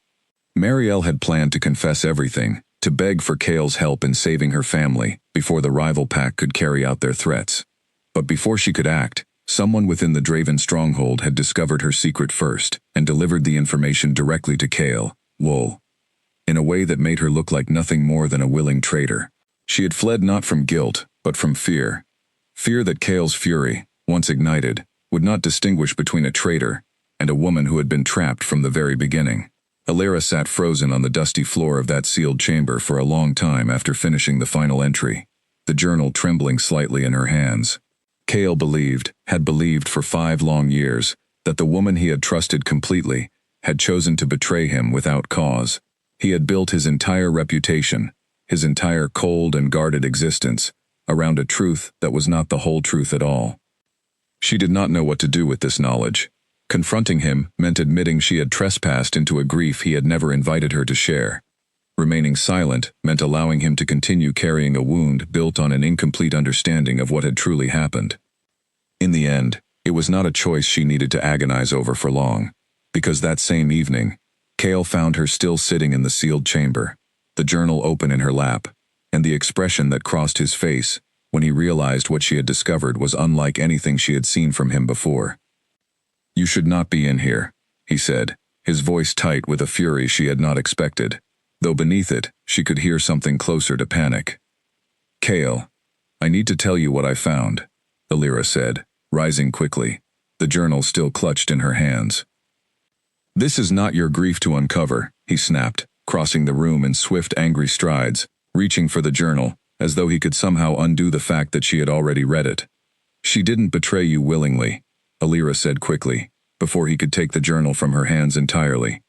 Marielle had planned to confess everything, to beg for Cale's help in saving her family before the rival pack could carry out their threats. But before she could act, someone within the Draven stronghold had discovered her secret first and delivered the information directly to Cale, Wool, in a way that made her look like nothing more than a willing traitor. She had fled not from guilt, but from fear. Fear that Cale's fury, once ignited, would not distinguish between a traitor and a woman who had been trapped from the very beginning. Elira sat frozen on the dusty floor of that sealed chamber for a long time after finishing the final entry, the journal trembling slightly in her hands. Cale had believed for 5 long years, that the woman he had trusted completely had chosen to betray him without cause. He had built his entire reputation, his entire cold and guarded existence, around a truth that was not the whole truth at all. She did not know what to do with this knowledge. Confronting him meant admitting she had trespassed into a grief he had never invited her to share. Remaining silent meant allowing him to continue carrying a wound built on an incomplete understanding of what had truly happened. In the end, it was not a choice she needed to agonize over for long, because that same evening, Cale found her still sitting in the sealed chamber, the journal open in her lap, and the expression that crossed his face when he realized what she had discovered was unlike anything she had seen from him before. "You should not be in here," he said, his voice tight with a fury she had not expected, though beneath it, she could hear something closer to panic. Kale, I need to tell you what I found, Alira said, rising quickly, the journal still clutched in her hands. This is not your grief to uncover, he snapped, crossing the room in swift, angry strides, reaching for the journal, as though he could somehow undo the fact that she had already read it. She didn't betray you willingly, Alira said quickly, before he could take the journal from her hands entirely.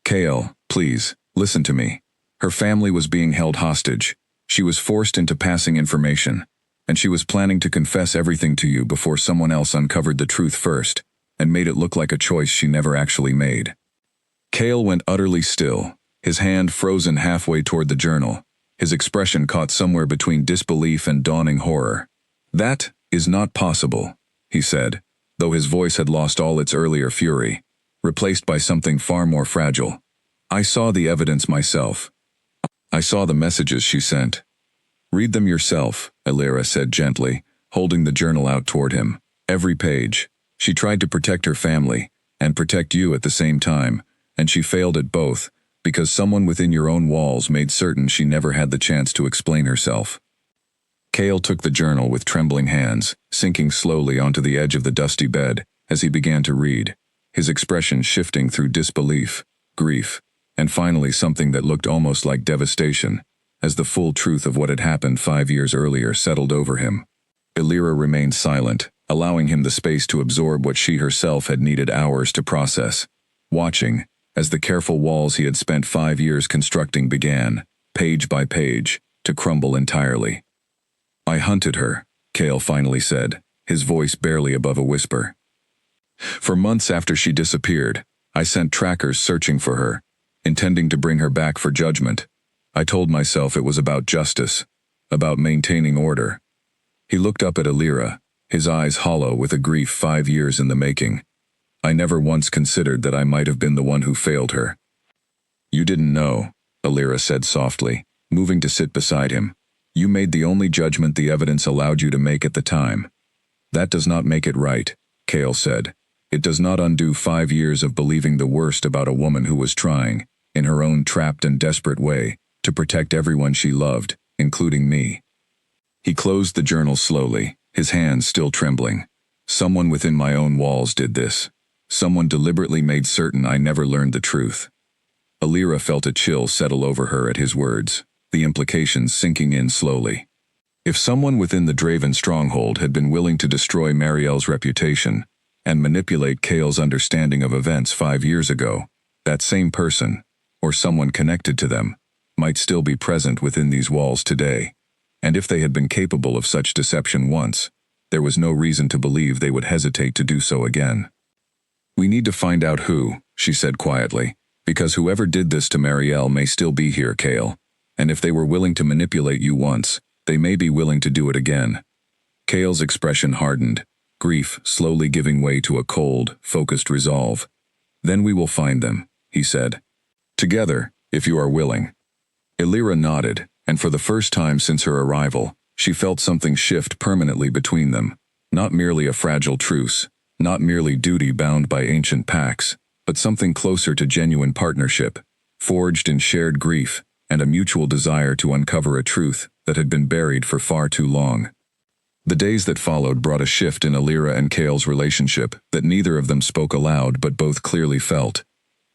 Kale, please, listen to me. Her family was being held hostage. She was forced into passing information, and she was planning to confess everything to you before someone else uncovered the truth first, and made it look like a choice she never actually made. Kale went utterly still, his hand frozen halfway toward the journal, his expression caught somewhere between disbelief and dawning horror. That is not possible, he said, though his voice had lost all its earlier fury, replaced by something far more fragile. I saw the evidence myself. I saw the messages she sent. Read them yourself, Alira said gently, holding the journal out toward him. Every page. She tried to protect her family, and protect you at the same time, and she failed at both, because someone within your own walls made certain she never had the chance to explain herself. Kale took the journal with trembling hands, sinking slowly onto the edge of the dusty bed as he began to read, his expression shifting through disbelief, grief, and finally something that looked almost like devastation, as the full truth of what had happened 5 years earlier settled over him. Alira remained silent, allowing him the space to absorb what she herself had needed hours to process, watching as the careful walls he had spent 5 years constructing began, page by page, to crumble entirely. I hunted her, Kale finally said, his voice barely above a whisper. For months after she disappeared, I sent trackers searching for her, intending to bring her back for judgment. I told myself it was about justice, about maintaining order. He looked up at Alira, his eyes hollow with a grief 5 years in the making. I never once considered that I might have been the one who failed her. You didn't know, Alira said softly, moving to sit beside him. You made the only judgment the evidence allowed you to make at the time. That does not make it right, Kale said. It does not undo 5 years of believing the worst about a woman who was trying, in her own trapped and desperate way, to protect everyone she loved, including me. He closed the journal slowly, his hands still trembling. Someone within my own walls did this. Someone deliberately made certain I never learned the truth. Alira felt a chill settle over her at his words, the implications sinking in slowly. If someone within the Draven stronghold had been willing to destroy Marielle's reputation and manipulate Kale's understanding of events 5 years ago, that same person, or someone connected to them, might still be present within these walls today. And if they had been capable of such deception once, there was no reason to believe they would hesitate to do so again. We need to find out who, she said quietly, because whoever did this to Marielle may still be here, Kale. And if they were willing to manipulate you once, they may be willing to do it again. Kale's expression hardened, grief slowly giving way to a cold, focused resolve. Then we will find them, he said. Together, if you are willing. Alira nodded, and for the first time since her arrival, she felt something shift permanently between them. Not merely a fragile truce, not merely duty bound by ancient pacts, but something closer to genuine partnership, forged in shared grief and a mutual desire to uncover a truth that had been buried for far too long. The days that followed brought a shift in Alira and Kale's relationship that neither of them spoke aloud but both clearly felt.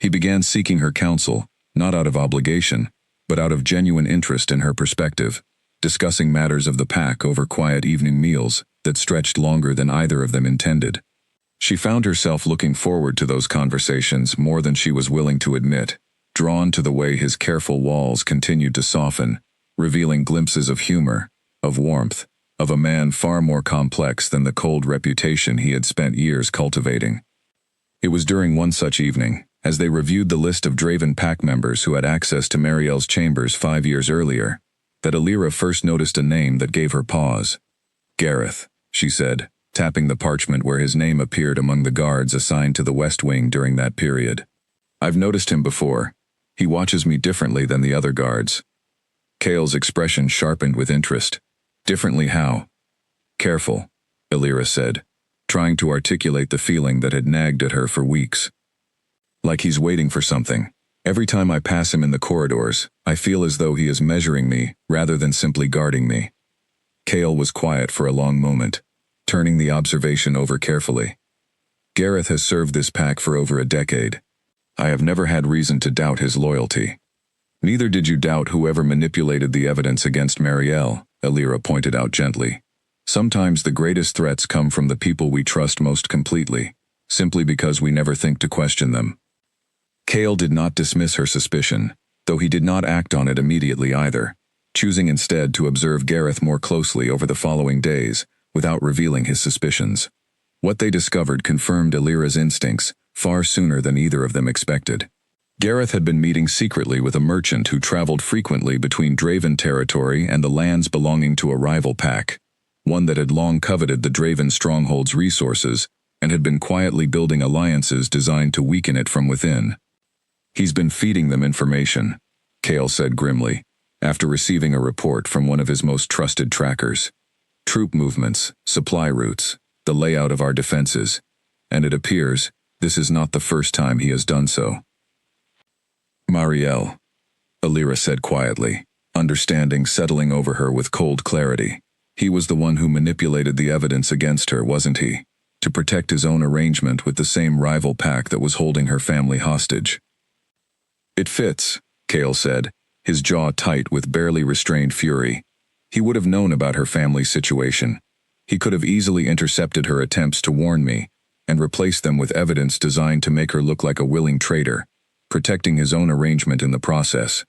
He began seeking her counsel, not out of obligation, but out of genuine interest in her perspective, discussing matters of the pack over quiet evening meals that stretched longer than either of them intended. She found herself looking forward to those conversations more than she was willing to admit, drawn to the way his careful walls continued to soften, revealing glimpses of humor, of warmth, of a man far more complex than the cold reputation he had spent years cultivating. It was during one such evening, as they reviewed the list of Draven pack members who had access to Marielle's chambers 5 years earlier, that Alira first noticed a name that gave her pause. Gareth, she said, tapping the parchment where his name appeared among the guards assigned to the West Wing during that period. I've noticed him before. He watches me differently than the other guards. Kale's expression sharpened with interest. Differently how? Careful, Alira said, trying to articulate the feeling that had nagged at her for weeks. Like he's waiting for something. Every time I pass him in the corridors, I feel as though he is measuring me rather than simply guarding me. Cale was quiet for a long moment, turning the observation over carefully. Gareth has served this pack for over a decade. I have never had reason to doubt his loyalty. Neither did you doubt whoever manipulated the evidence against Marielle, Alira pointed out gently. Sometimes the greatest threats come from the people we trust most completely, simply because we never think to question them. Cale did not dismiss her suspicion, though he did not act on it immediately either, choosing instead to observe Gareth more closely over the following days, without revealing his suspicions. What they discovered confirmed Alira's instincts far sooner than either of them expected. Gareth had been meeting secretly with a merchant who traveled frequently between Draven territory and the lands belonging to a rival pack, one that had long coveted the Draven stronghold's resources and had been quietly building alliances designed to weaken it from within. He's been feeding them information, Cale said grimly, after receiving a report from one of his most trusted trackers. Troop movements, supply routes, the layout of our defenses, and it appears this is not the first time he has done so. Marielle, Alira said quietly, understanding settling over her with cold clarity. He was the one who manipulated the evidence against her, wasn't he? To protect his own arrangement with the same rival pack that was holding her family hostage. It fits, Cale said, his jaw tight with barely restrained fury. He would have known about her family's situation. He could have easily intercepted her attempts to warn me, and replaced them with evidence designed to make her look like a willing traitor, protecting his own arrangement in the process.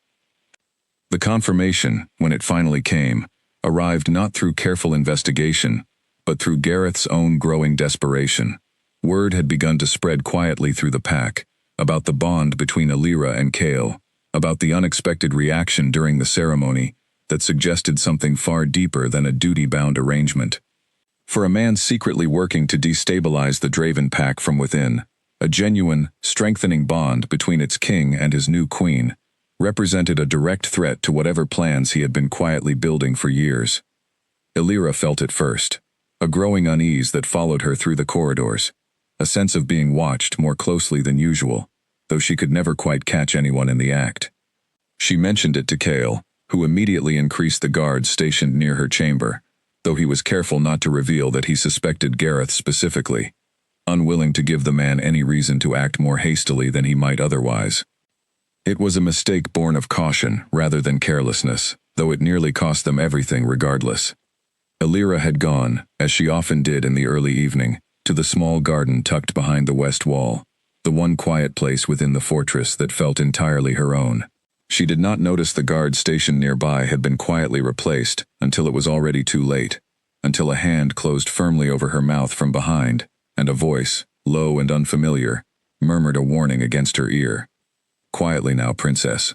The confirmation, when it finally came, arrived not through careful investigation, but through Gareth's own growing desperation. Word had begun to spread quietly through the pack, about the bond between Alira and Cale, about the unexpected reaction during the ceremony that suggested something far deeper than a duty-bound arrangement. For a man secretly working to destabilize the Draven pack from within, a genuine, strengthening bond between its king and his new queen represented a direct threat to whatever plans he had been quietly building for years. Alira felt it first, a growing unease that followed her through the corridors, a sense of being watched more closely than usual, though she could never quite catch anyone in the act. She mentioned it to Cale, who immediately increased the guards stationed near her chamber, though he was careful not to reveal that he suspected Gareth specifically, unwilling to give the man any reason to act more hastily than he might otherwise. It was a mistake born of caution rather than carelessness, though it nearly cost them everything regardless. Alira had gone, as she often did in the early evening, to the small garden tucked behind the west wall, the one quiet place within the fortress that felt entirely her own. She did not notice the guard stationed nearby had been quietly replaced until it was already too late, until a hand closed firmly over her mouth from behind, and a voice, low and unfamiliar, murmured a warning against her ear. "Quietly now, princess.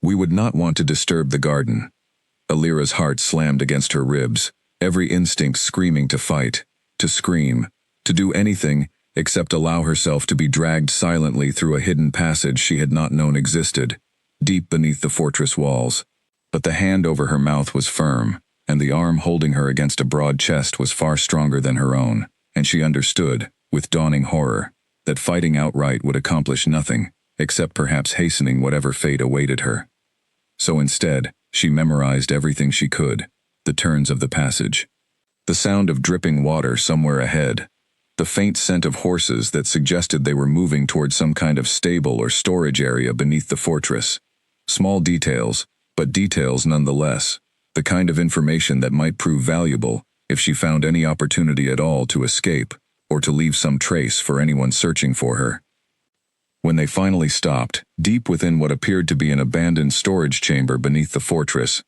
We would not want to disturb the garden." Alira's heart slammed against her ribs, every instinct screaming to fight, to scream, to do anything except allow herself to be dragged silently through a hidden passage she had not known existed, deep beneath the fortress walls. But the hand over her mouth was firm, and the arm holding her against a broad chest was far stronger than her own, and she understood, with dawning horror, that fighting outright would accomplish nothing, except perhaps hastening whatever fate awaited her. So instead, she memorized everything she could, the turns of the passage, the sound of dripping water somewhere ahead, the faint scent of horses that suggested they were moving toward some kind of stable or storage area beneath the fortress. Small details, but details nonetheless, the kind of information that might prove valuable if she found any opportunity at all to escape or to leave some trace for anyone searching for her. When they finally stopped, deep within what appeared to be an abandoned storage chamber beneath the fortress,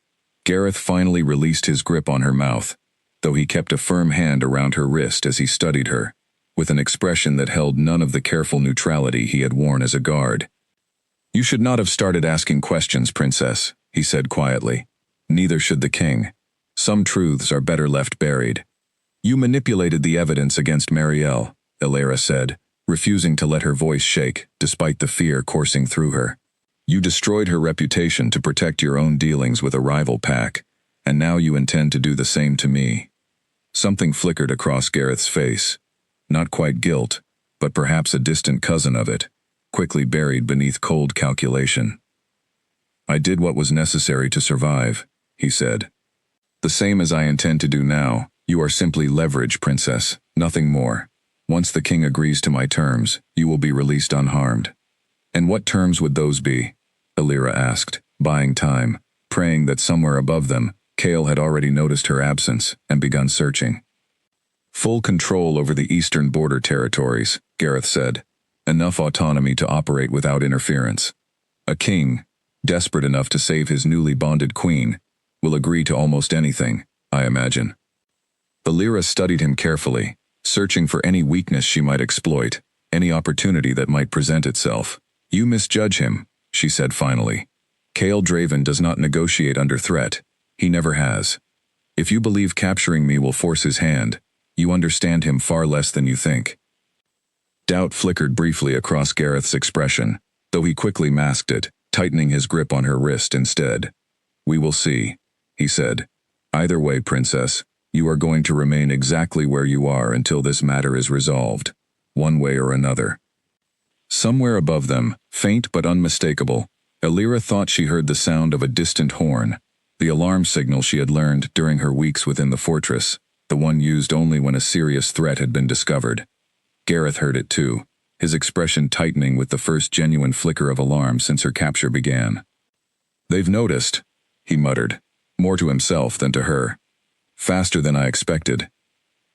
Gareth finally released his grip on her mouth, though he kept a firm hand around her wrist as he studied her, with an expression that held none of the careful neutrality he had worn as a guard. "You should not have started asking questions, princess," he said quietly. "Neither should the king. Some truths are better left buried." "You manipulated the evidence against Marielle," Alira said, refusing to let her voice shake, despite the fear coursing through her. "You destroyed her reputation to protect your own dealings with a rival pack, and now you intend to do the same to me." Something flickered across Gareth's face. Not quite guilt, but perhaps a distant cousin of it, quickly buried beneath cold calculation. "I did what was necessary to survive," he said. The same as I intend to do now. You are simply leverage, princess, nothing more. Once the king agrees to my terms, you will be released unharmed. And what terms would those be? Illyra asked, buying time, praying that somewhere above them, Kale had already noticed her absence and begun searching. Full control over the eastern border territories, Gareth said. Enough autonomy to operate without interference. A king, desperate enough to save his newly bonded queen, will agree to almost anything, I imagine. Illyra studied him carefully, searching for any weakness she might exploit, any opportunity that might present itself. You misjudge him, she said finally. Kale Draven does not negotiate under threat. He never has. If you believe capturing me will force his hand, you understand him far less than you think. Doubt flickered briefly across Gareth's expression, though he quickly masked it, tightening his grip on her wrist instead. We will see, he said. Either way, princess, you are going to remain exactly where you are until this matter is resolved, one way or another. Somewhere above them, faint but unmistakable, Illyra thought she heard the sound of a distant horn, the alarm signal she had learned during her weeks within the fortress, the one used only when a serious threat had been discovered. Gareth heard it too, his expression tightening with the first genuine flicker of alarm since her capture began. They've noticed, he muttered, more to himself than to her. Faster than I expected.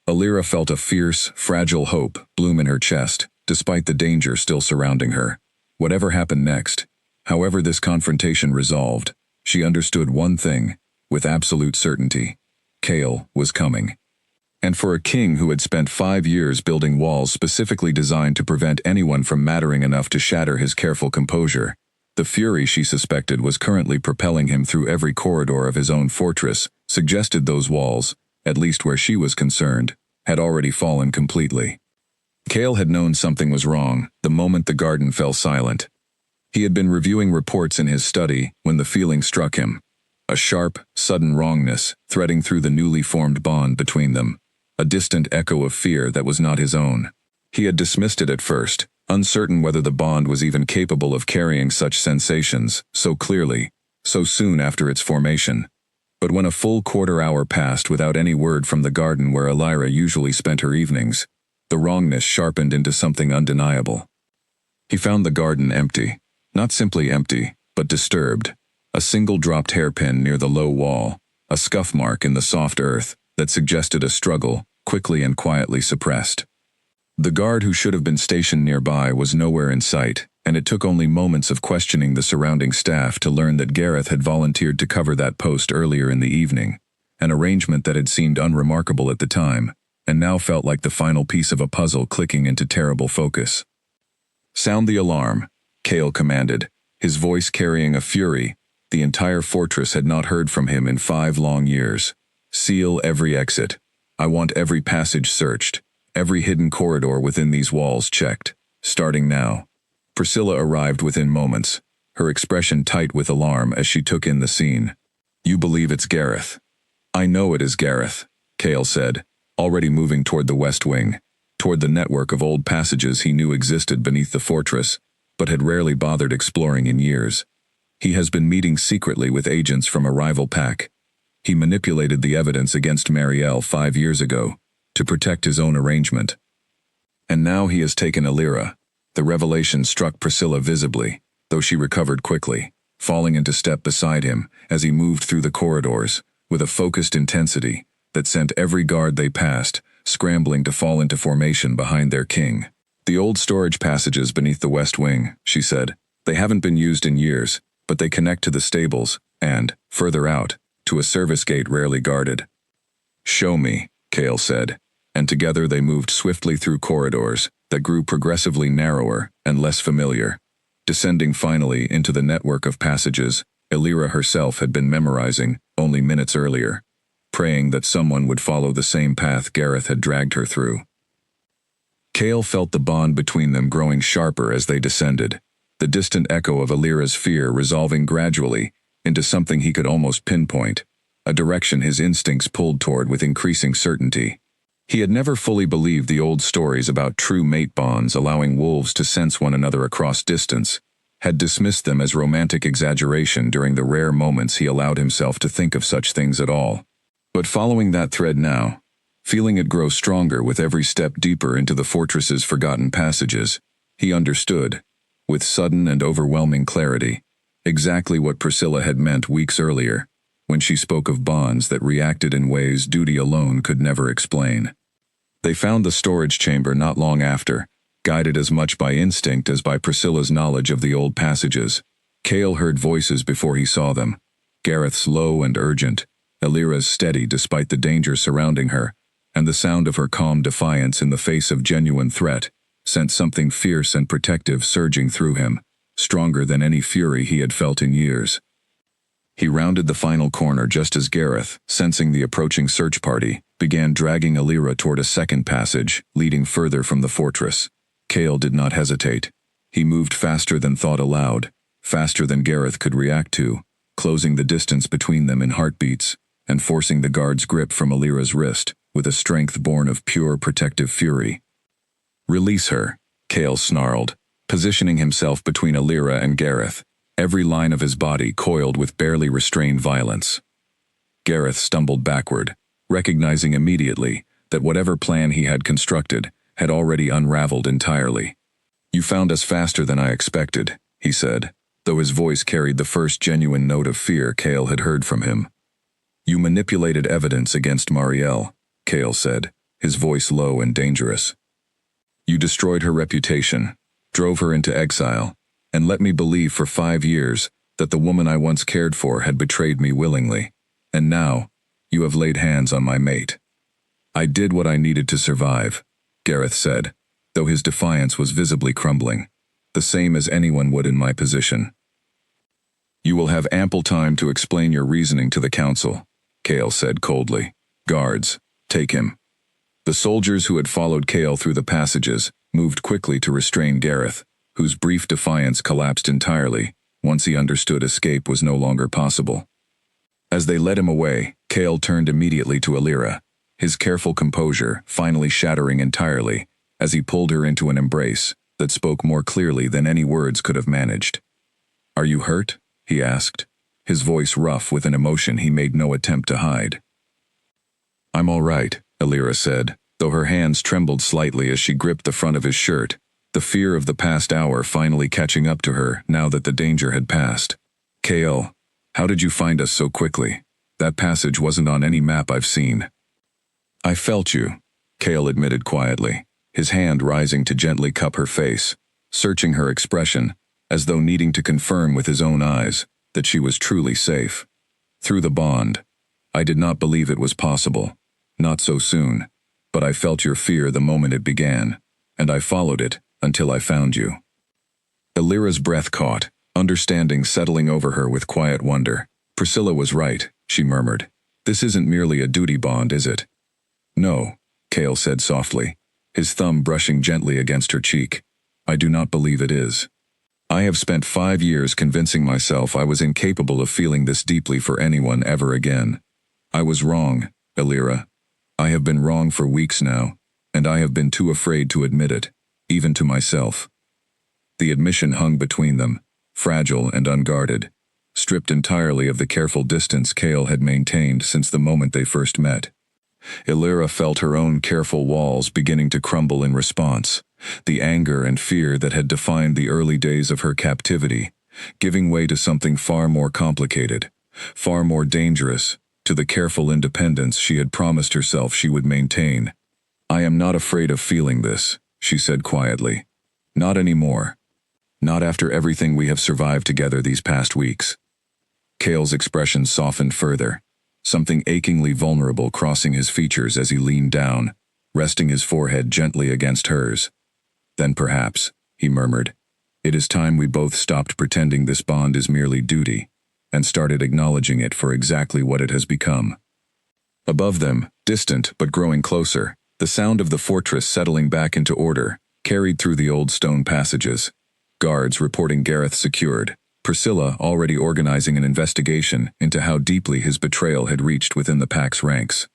Illyra felt a fierce, fragile hope bloom in her chest, despite the danger still surrounding her. Whatever happened next, however this confrontation resolved, she understood one thing, with absolute certainty. Kale was coming. And for a king who had spent 5 years building walls specifically designed to prevent anyone from mattering enough to shatter his careful composure, the fury she suspected was currently propelling him through every corridor of his own fortress suggested those walls, at least where she was concerned, had already fallen completely. Kale had known something was wrong the moment the garden fell silent. He had been reviewing reports in his study when the feeling struck him. A sharp, sudden wrongness threading through the newly formed bond between them. A distant echo of fear that was not his own. He had dismissed it at first, uncertain whether the bond was even capable of carrying such sensations so clearly, so soon after its formation. But when a full quarter-hour passed without any word from the garden where Illyra usually spent her evenings, the wrongness sharpened into something undeniable. He found the garden empty. Not simply empty, but disturbed. A single dropped hairpin near the low wall, a scuff mark in the soft earth that suggested a struggle, quickly and quietly suppressed. The guard who should have been stationed nearby was nowhere in sight, and it took only moments of questioning the surrounding staff to learn that Gareth had volunteered to cover that post earlier in the evening, an arrangement that had seemed unremarkable at the time, and now felt like the final piece of a puzzle clicking into terrible focus. Sound the alarm, Kale commanded, his voice carrying a fury the entire fortress had not heard from him in 5 long years. Seal every exit. I want every passage searched, every hidden corridor within these walls checked, starting now. Priscilla arrived within moments, her expression tight with alarm as she took in the scene. You believe it's Gareth? I know it is Gareth, Kale said, already moving toward the west wing, toward the network of old passages he knew existed beneath the fortress, but had rarely bothered exploring in years. He has been meeting secretly with agents from a rival pack. He manipulated the evidence against Marielle 5 years ago, to protect his own arrangement. And now he has taken Illyra. The revelation struck Priscilla visibly, though she recovered quickly, falling into step beside him as he moved through the corridors, with a focused intensity that sent every guard they passed scrambling to fall into formation behind their king. The old storage passages beneath the west wing, she said. They haven't been used in years, but they connect to the stables, and, further out, to a service gate rarely guarded. Show me, Kale said, and together they moved swiftly through corridors that grew progressively narrower and less familiar, descending finally into the network of passages Illyra herself had been memorizing only minutes earlier, praying that someone would follow the same path Gareth had dragged her through. Kale felt the bond between them growing sharper as they descended, the distant echo of Illyra's fear resolving gradually into something he could almost pinpoint, a direction his instincts pulled toward with increasing certainty. He had never fully believed the old stories about true mate bonds allowing wolves to sense one another across distance, had dismissed them as romantic exaggeration during the rare moments he allowed himself to think of such things at all. But following that thread now, feeling it grow stronger with every step deeper into the fortress's forgotten passages, he understood, with sudden and overwhelming clarity, exactly what Priscilla had meant weeks earlier, when she spoke of bonds that reacted in ways duty alone could never explain. They found the storage chamber not long after, guided as much by instinct as by Priscilla's knowledge of the old passages. Cale heard voices before he saw them, Gareth's low and urgent, Elira's steady despite the danger surrounding her, and the sound of her calm defiance in the face of genuine threat sent something fierce and protective surging through him, stronger than any fury he had felt in years. He rounded the final corner just as Gareth, sensing the approaching search party, began dragging Elira toward a second passage, leading further from the fortress. Cale did not hesitate. He moved faster than thought aloud, faster than Gareth could react to, closing the distance between them in heartbeats, and forcing the guard's grip from Elira's wrist, with a strength born of pure protective fury. "Release her," Cale snarled, positioning himself between Elira and Gareth, every line of his body coiled with barely restrained violence. Gareth stumbled backward, recognizing immediately that whatever plan he had constructed had already unraveled entirely. "You found us faster than I expected," he said, though his voice carried the first genuine note of fear Cale had heard from him. "You manipulated evidence against Marielle," Cale said, his voice low and dangerous. "You destroyed her reputation, drove her into exile, and let me believe for 5 years that the woman I once cared for had betrayed me willingly. And now, you have laid hands on my mate." "I did what I needed to survive," Gareth said, though his defiance was visibly crumbling, "the same as anyone would in my position." "You will have ample time to explain your reasoning to the council," Cale said coldly. "Guards, take him." The soldiers who had followed Cale through the passages moved quickly to restrain Gareth, whose brief defiance collapsed entirely once he understood escape was no longer possible. As they led him away, Cale turned immediately to Elira, his careful composure finally shattering entirely as he pulled her into an embrace that spoke more clearly than any words could have managed. "Are you hurt?" he asked, his voice rough with an emotion he made no attempt to hide. "I'm all right," Elira said, though her hands trembled slightly as she gripped the front of his shirt, the fear of the past hour finally catching up to her now that the danger had passed. "Cale, how did you find us so quickly? That passage wasn't on any map I've seen." "I felt you," Cale admitted quietly, his hand rising to gently cup her face, searching her expression, as though needing to confirm with his own eyes that she was truly safe. "Through the bond. I did not believe it was possible. Not so soon. But I felt your fear the moment it began, and I followed it until I found you." Elira's breath caught, understanding settling over her with quiet wonder. "Priscilla was right," she murmured. "This isn't merely a duty bond, is it?" "No," Cale said softly, his thumb brushing gently against her cheek. "I do not believe it is. I have spent 5 years convincing myself I was incapable of feeling this deeply for anyone ever again. I was wrong, Elira. I have been wrong for weeks now, and I have been too afraid to admit it, even to myself." The admission hung between them, fragile and unguarded, stripped entirely of the careful distance Cale had maintained since the moment they first met. Elira felt her own careful walls beginning to crumble in response, the anger and fear that had defined the early days of her captivity, giving way to something far more complicated, far more dangerous, to the careful independence she had promised herself she would maintain. "I am not afraid of feeling this," she said quietly. "Not anymore. Not after everything we have survived together these past weeks." Cale's expression softened further, something achingly vulnerable crossing his features as he leaned down, resting his forehead gently against hers. "Then perhaps," he murmured, "it is time we both stopped pretending this bond is merely duty, and started acknowledging it for exactly what it has become." Above them, distant but growing closer, the sound of the fortress settling back into order carried through the old stone passages. Guards reporting Gareth secured, Priscilla already organizing an investigation into how deeply his betrayal had reached within the pack's ranks.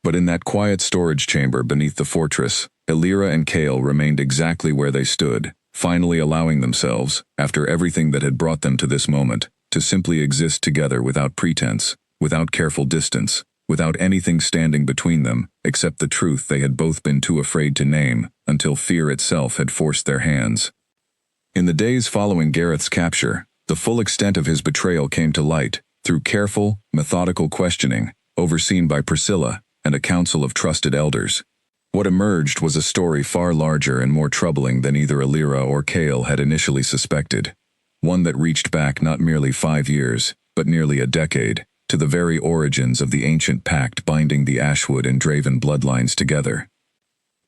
But in that quiet storage chamber beneath the fortress, Elira and Cale remained exactly where they stood, finally allowing themselves, after everything that had brought them to this moment, to simply exist together without pretense, without careful distance, without anything standing between them except the truth they had both been too afraid to name until fear itself had forced their hands. In the days following Gareth's capture, the full extent of his betrayal came to light through careful, methodical questioning, overseen by Priscilla and a council of trusted elders. What emerged was a story far larger and more troubling than either Alira or Cale had initially suspected. One that reached back not merely 5 years, but nearly a decade, to the very origins of the ancient pact binding the Ashwood and Draven bloodlines together.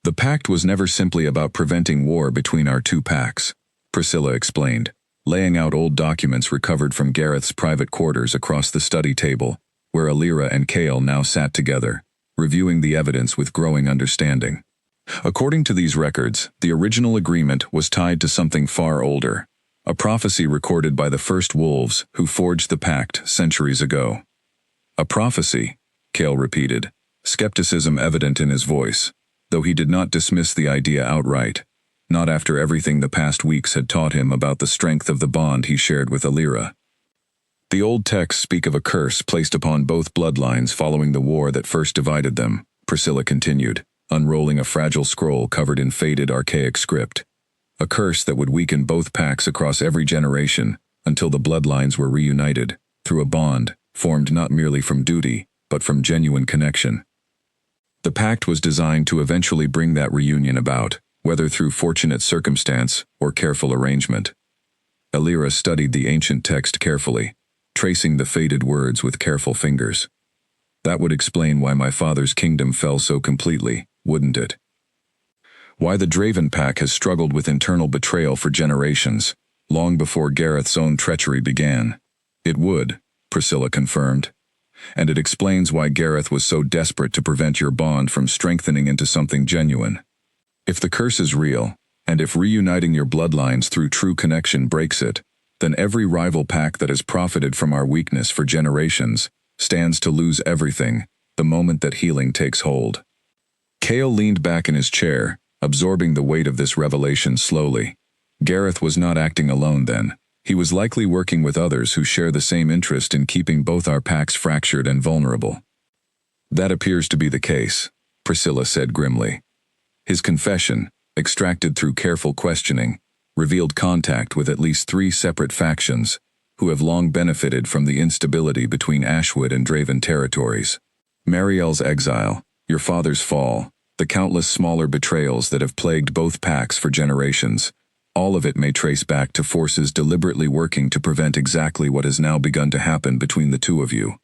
The pact was never simply about preventing war between our two packs, Priscilla explained, laying out old documents recovered from Gareth's private quarters across the study table, where Alira and Cale now sat together, reviewing the evidence with growing understanding. According to these records, the original agreement was tied to something far older, a prophecy recorded by the first wolves who forged the pact centuries ago. A prophecy, Cale repeated, skepticism evident in his voice, though he did not dismiss the idea outright, not after everything the past weeks had taught him about the strength of the bond he shared with Alira. The old texts speak of a curse placed upon both bloodlines following the war that first divided them, Priscilla continued, unrolling a fragile scroll covered in faded archaic script. A curse that would weaken both packs across every generation until the bloodlines were reunited, through a bond formed not merely from duty, but from genuine connection. The pact was designed to eventually bring that reunion about, whether through fortunate circumstance or careful arrangement. Alira studied the ancient text carefully, tracing the faded words with careful fingers. That would explain why my father's kingdom fell so completely, wouldn't it? Why the Draven pack has struggled with internal betrayal for generations, long before Gareth's own treachery began. It would, Priscilla confirmed. And it explains why Gareth was so desperate to prevent your bond from strengthening into something genuine. If the curse is real, and if reuniting your bloodlines through true connection breaks it, then every rival pack that has profited from our weakness for generations stands to lose everything the moment that healing takes hold. Cale leaned back in his chair, absorbing the weight of this revelation slowly. Gareth was not acting alone then. He was likely working with others who share the same interest in keeping both our packs fractured and vulnerable. That appears to be the case, Priscilla said grimly. His confession, extracted through careful questioning, revealed contact with at least 3 separate factions, who have long benefited from the instability between Ashwood and Draven territories. Marielle's exile, your father's fall, the countless smaller betrayals that have plagued both packs for generations, all of it may trace back to forces deliberately working to prevent exactly what has now begun to happen between the two of you.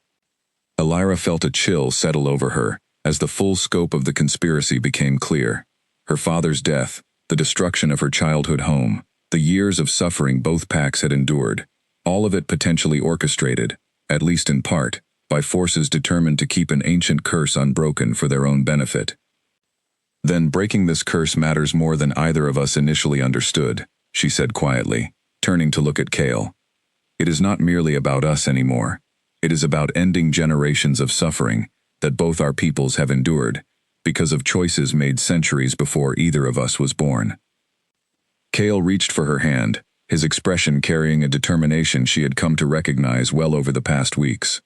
Alira felt a chill settle over her as the full scope of the conspiracy became clear. Her father's death, the destruction of her childhood home, the years of suffering both packs had endured, all of it potentially orchestrated, at least in part, by forces determined to keep an ancient curse unbroken for their own benefit. Then breaking this curse matters more than either of us initially understood, she said quietly, turning to look at Cale. It is not merely about us anymore. It is about ending generations of suffering that both our peoples have endured, because of choices made centuries before either of us was born. Cale reached for her hand, his expression carrying a determination she had come to recognize well over the past weeks.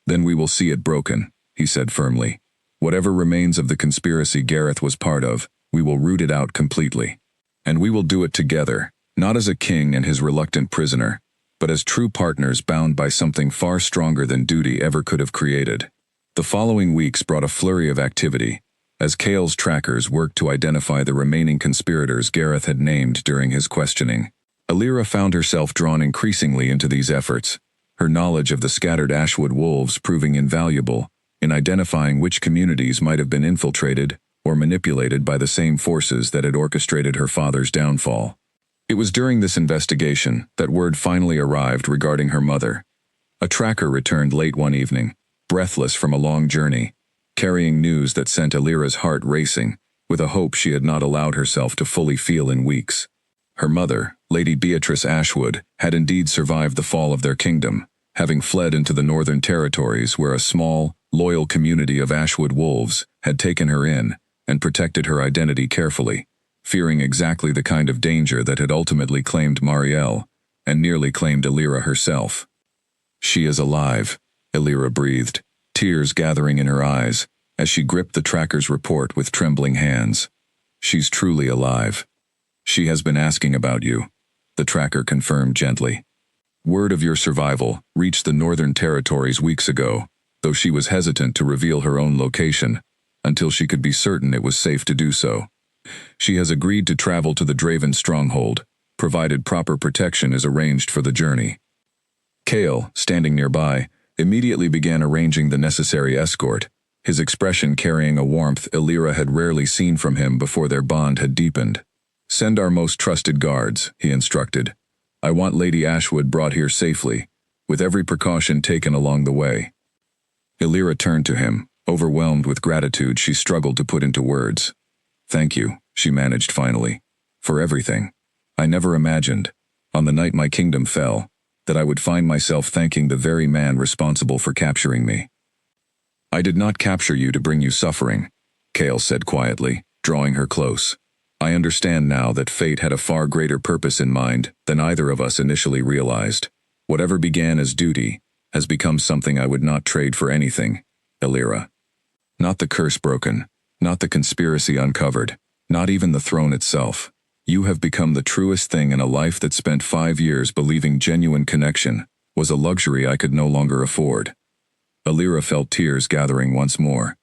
Then we will see it broken, he said firmly. Whatever remains of the conspiracy Gareth was part of, we will root it out completely. And we will do it together, not as a king and his reluctant prisoner, but as true partners bound by something far stronger than duty ever could have created. The following weeks brought a flurry of activity, as Cale's trackers worked to identify the remaining conspirators Gareth had named during his questioning. Alira found herself drawn increasingly into these efforts, her knowledge of the scattered Ashwood wolves proving invaluable in identifying which communities might have been infiltrated or manipulated by the same forces that had orchestrated her father's downfall. It was during this investigation that word finally arrived regarding her mother. A tracker returned late one evening, breathless from a long journey, carrying news that sent Alira's heart racing, with a hope she had not allowed herself to fully feel in weeks. Her mother, Lady Beatrice Ashwood, had indeed survived the fall of their kingdom, having fled into the northern territories where a small, loyal community of Ashwood wolves had taken her in and protected her identity carefully, fearing exactly the kind of danger that had ultimately claimed Marielle and nearly claimed Alira herself. She is alive, Alira breathed, tears gathering in her eyes as she gripped the tracker's report with trembling hands. "She's truly alive. She has been asking about you," the tracker confirmed gently. "Word of your survival reached the Northern Territories weeks ago, though she was hesitant to reveal her own location until she could be certain it was safe to do so. She has agreed to travel to the Draven stronghold, provided proper protection is arranged for the journey." Kale, standing nearby, immediately began arranging the necessary escort, his expression carrying a warmth Illyra had rarely seen from him before their bond had deepened. "Send our most trusted guards," he instructed. "I want Lady Ashwood brought here safely, with every precaution taken along the way." Illyra turned to him, overwhelmed with gratitude she struggled to put into words. "Thank you," she managed finally, "for everything. I never imagined, on the night my kingdom fell, that I would find myself thanking the very man responsible for capturing me." "I did not capture you to bring you suffering," Kale said quietly, drawing her close. "I understand now that fate had a far greater purpose in mind than either of us initially realized. Whatever began as duty has become something I would not trade for anything, Illyra. Not the curse broken, not the conspiracy uncovered, not even the throne itself. You have become the truest thing in a life that spent 5 years believing genuine connection was a luxury I could no longer afford." Illyra felt tears gathering once more,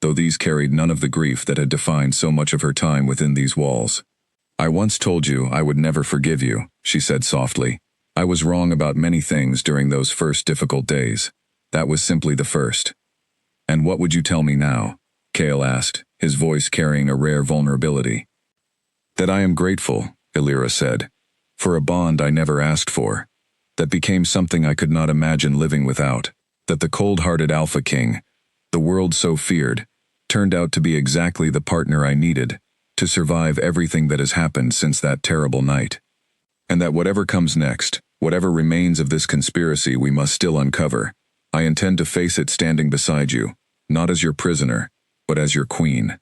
though these carried none of the grief that had defined so much of her time within these walls. "I once told you I would never forgive you," she said softly. "I was wrong about many things during those first difficult days. That was simply the first." "And what would you tell me now?" Kale asked, his voice carrying a rare vulnerability. "That I am grateful," Illyra said, "for a bond I never asked for, that became something I could not imagine living without, that the cold-hearted Alpha King, the world so feared, turned out to be exactly the partner I needed to survive everything that has happened since that terrible night. And that whatever comes next, whatever remains of this conspiracy we must still uncover, I intend to face it standing beside you, not as your prisoner, but as your queen."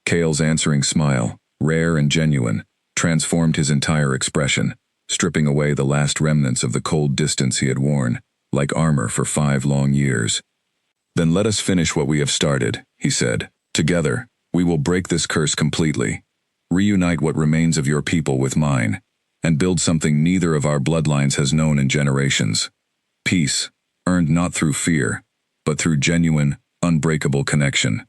Kale's answering smile, rare and genuine, transformed his entire expression, stripping away the last remnants of the cold distance he had worn, like armor for 5 long years. "Then let us finish what we have started," he said. "Together, we will break this curse completely, reunite what remains of your people with mine, and build something neither of our bloodlines has known in generations. Peace, earned not through fear, but through genuine, unbreakable connection."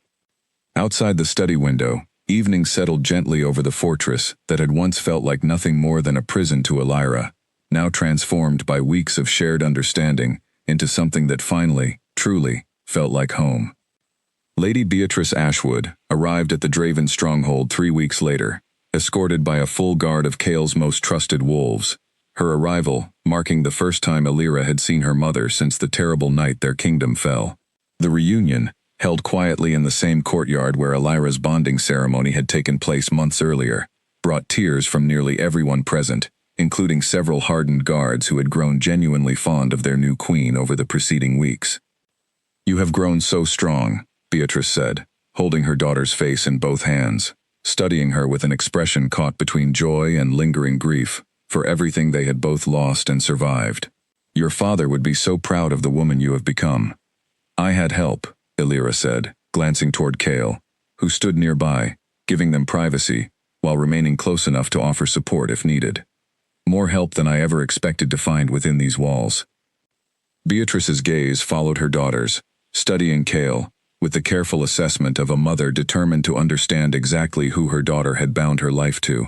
Outside the study window, evening settled gently over the fortress that had once felt like nothing more than a prison to Illyra, now transformed by weeks of shared understanding into something that finally, truly, felt like home. Lady Beatrice Ashwood arrived at the Draven stronghold 3 weeks later, escorted by a full guard of Kale's most trusted wolves, her arrival marking the first time Illyra had seen her mother since the terrible night their kingdom fell. The reunion, held quietly in the same courtyard where Illyra's bonding ceremony had taken place months earlier, brought tears from nearly everyone present, including several hardened guards who had grown genuinely fond of their new queen over the preceding weeks. "You have grown so strong," Beatrice said, holding her daughter's face in both hands, studying her with an expression caught between joy and lingering grief for everything they had both lost and survived. "Your father would be so proud of the woman you have become." "I had help," Illyra said, glancing toward Kale, who stood nearby, giving them privacy, while remaining close enough to offer support if needed. "More help than I ever expected to find within these walls." Beatrice's gaze followed her daughter's, studying Kale, with the careful assessment of a mother determined to understand exactly who her daughter had bound her life to.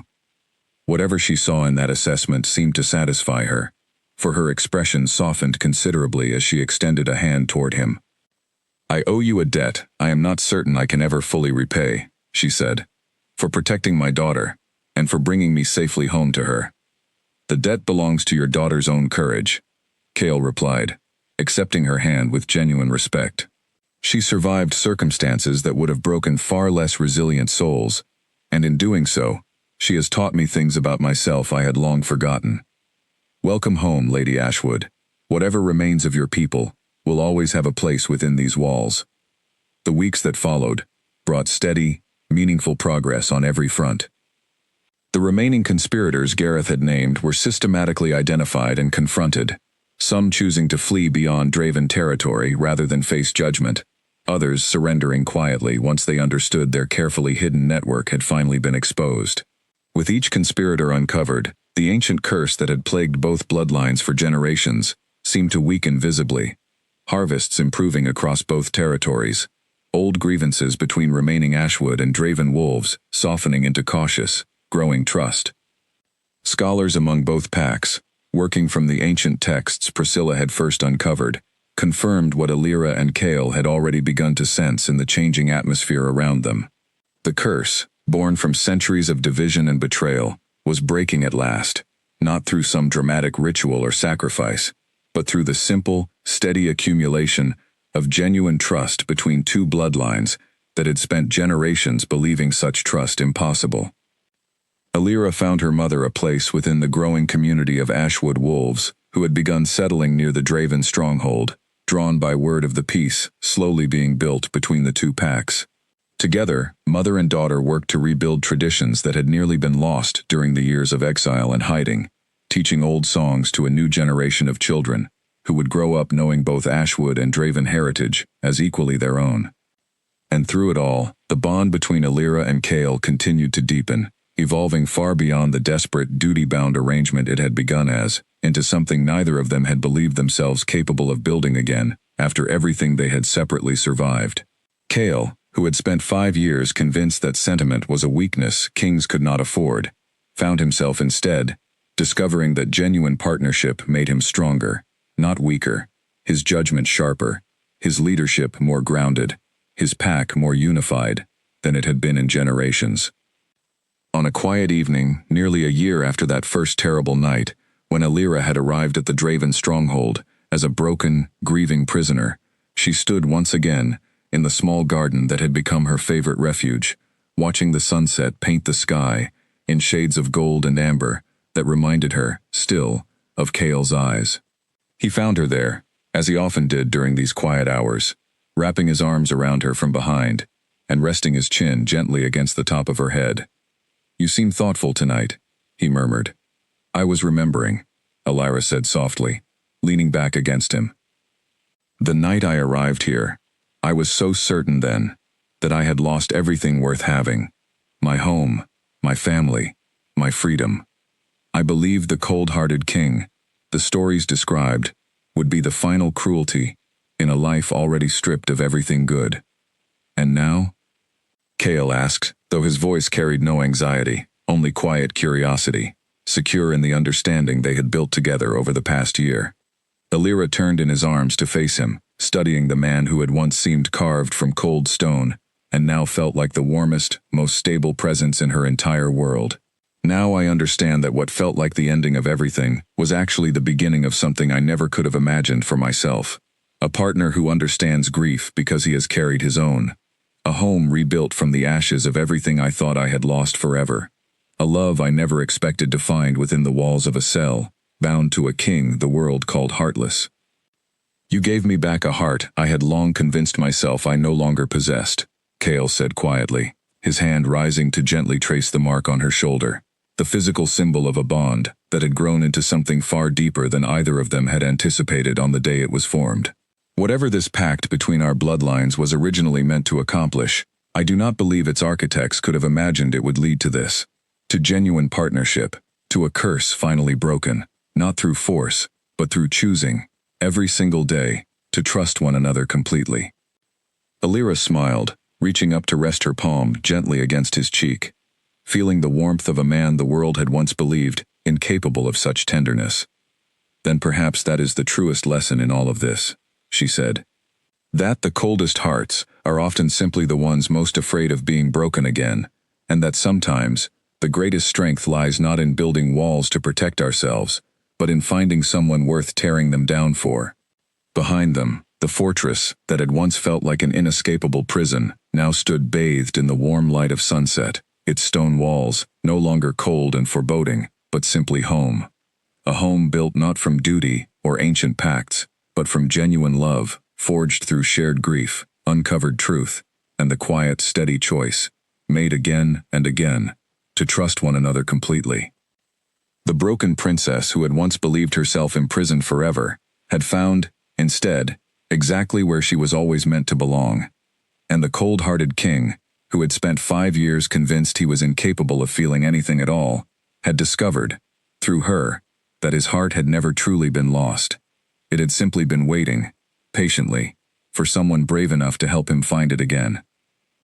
Whatever she saw in that assessment seemed to satisfy her, for her expression softened considerably as she extended a hand toward him. "I owe you a debt I am not certain I can ever fully repay," she said, "for protecting my daughter, and for bringing me safely home to her." "The debt belongs to your daughter's own courage," Kale replied, accepting her hand with genuine respect. "She survived circumstances that would have broken far less resilient souls, and in doing so, she has taught me things about myself I had long forgotten. Welcome home, Lady Ashwood. Whatever remains of your people will always have a place within these walls." The weeks that followed brought steady, meaningful progress on every front. The remaining conspirators Gareth had named were systematically identified and confronted, some choosing to flee beyond Draven territory rather than face judgment, others surrendering quietly once they understood their carefully hidden network had finally been exposed. With each conspirator uncovered, the ancient curse that had plagued both bloodlines for generations seemed to weaken visibly, harvests improving across both territories, old grievances between remaining Ashwood and Draven wolves softening into cautious, growing trust. Scholars among both packs, working from the ancient texts Priscilla had first uncovered, confirmed what Alira and Kale had already begun to sense in the changing atmosphere around them. The curse, born from centuries of division and betrayal, was breaking at last, not through some dramatic ritual or sacrifice, but through the simple, steady accumulation of genuine trust between two bloodlines that had spent generations believing such trust impossible. Alira found her mother a place within the growing community of Ashwood wolves who had begun settling near the Draven stronghold, drawn by word of the peace slowly being built between the two packs. Together, mother and daughter worked to rebuild traditions that had nearly been lost during the years of exile and hiding, teaching old songs to a new generation of children who would grow up knowing both Ashwood and Draven heritage as equally their own. And through it all, the bond between Alira and Kale continued to deepen, evolving far beyond the desperate, duty-bound arrangement it had begun as, into something neither of them had believed themselves capable of building again after everything they had separately survived. Kale, who had spent 5 years convinced that sentiment was a weakness kings could not afford, found himself instead discovering that genuine partnership made him stronger, not weaker, his judgment sharper, his leadership more grounded, his pack more unified than it had been in generations. On a quiet evening, nearly a year after that first terrible night, when Alira had arrived at the Draven stronghold as a broken, grieving prisoner, she stood once again in the small garden that had become her favorite refuge, watching the sunset paint the sky in shades of gold and amber that reminded her, still, of Kale's eyes. He found her there, as he often did during these quiet hours, wrapping his arms around her from behind and resting his chin gently against the top of her head. "You seem thoughtful tonight," he murmured. "I was remembering," Alira said softly, leaning back against him. "The night I arrived here, I was so certain then that I had lost everything worth having. My home, my family, my freedom. I believed the cold-hearted king, the stories described, would be the final cruelty in a life already stripped of everything good. And now?" Kale asked, though his voice carried no anxiety, only quiet curiosity, secure in the understanding they had built together over the past year. Alira turned in his arms to face him, studying the man who had once seemed carved from cold stone, and now felt like the warmest, most stable presence in her entire world. "Now I understand that what felt like the ending of everything was actually the beginning of something I never could have imagined for myself. A partner who understands grief because he has carried his own. A home rebuilt from the ashes of everything I thought I had lost forever. A love I never expected to find within the walls of a cell, bound to a king the world called heartless. You gave me back a heart I had long convinced myself I no longer possessed," Kale said quietly, his hand rising to gently trace the mark on her shoulder, the physical symbol of a bond that had grown into something far deeper than either of them had anticipated on the day it was formed. "Whatever this pact between our bloodlines was originally meant to accomplish, I do not believe its architects could have imagined it would lead to this. To genuine partnership, to a curse finally broken, not through force, but through choosing, every single day, to trust one another completely." Alira smiled, reaching up to rest her palm gently against his cheek, feeling the warmth of a man the world had once believed incapable of such tenderness. "Then perhaps that is the truest lesson in all of this," she said. "That the coldest hearts are often simply the ones most afraid of being broken again, and that sometimes the greatest strength lies not in building walls to protect ourselves, but in finding someone worth tearing them down for." Behind them, the fortress that had once felt like an inescapable prison now stood bathed in the warm light of sunset, its stone walls no longer cold and foreboding, but simply home. A home built not from duty or ancient pacts, but from genuine love, forged through shared grief, uncovered truth, and the quiet, steady choice, made again and again, to trust one another completely. The broken princess who had once believed herself imprisoned forever had found, instead, exactly where she was always meant to belong. And the cold-hearted king, who had spent 5 years convinced he was incapable of feeling anything at all, had discovered, through her, that his heart had never truly been lost. It had simply been waiting, patiently, for someone brave enough to help him find it again.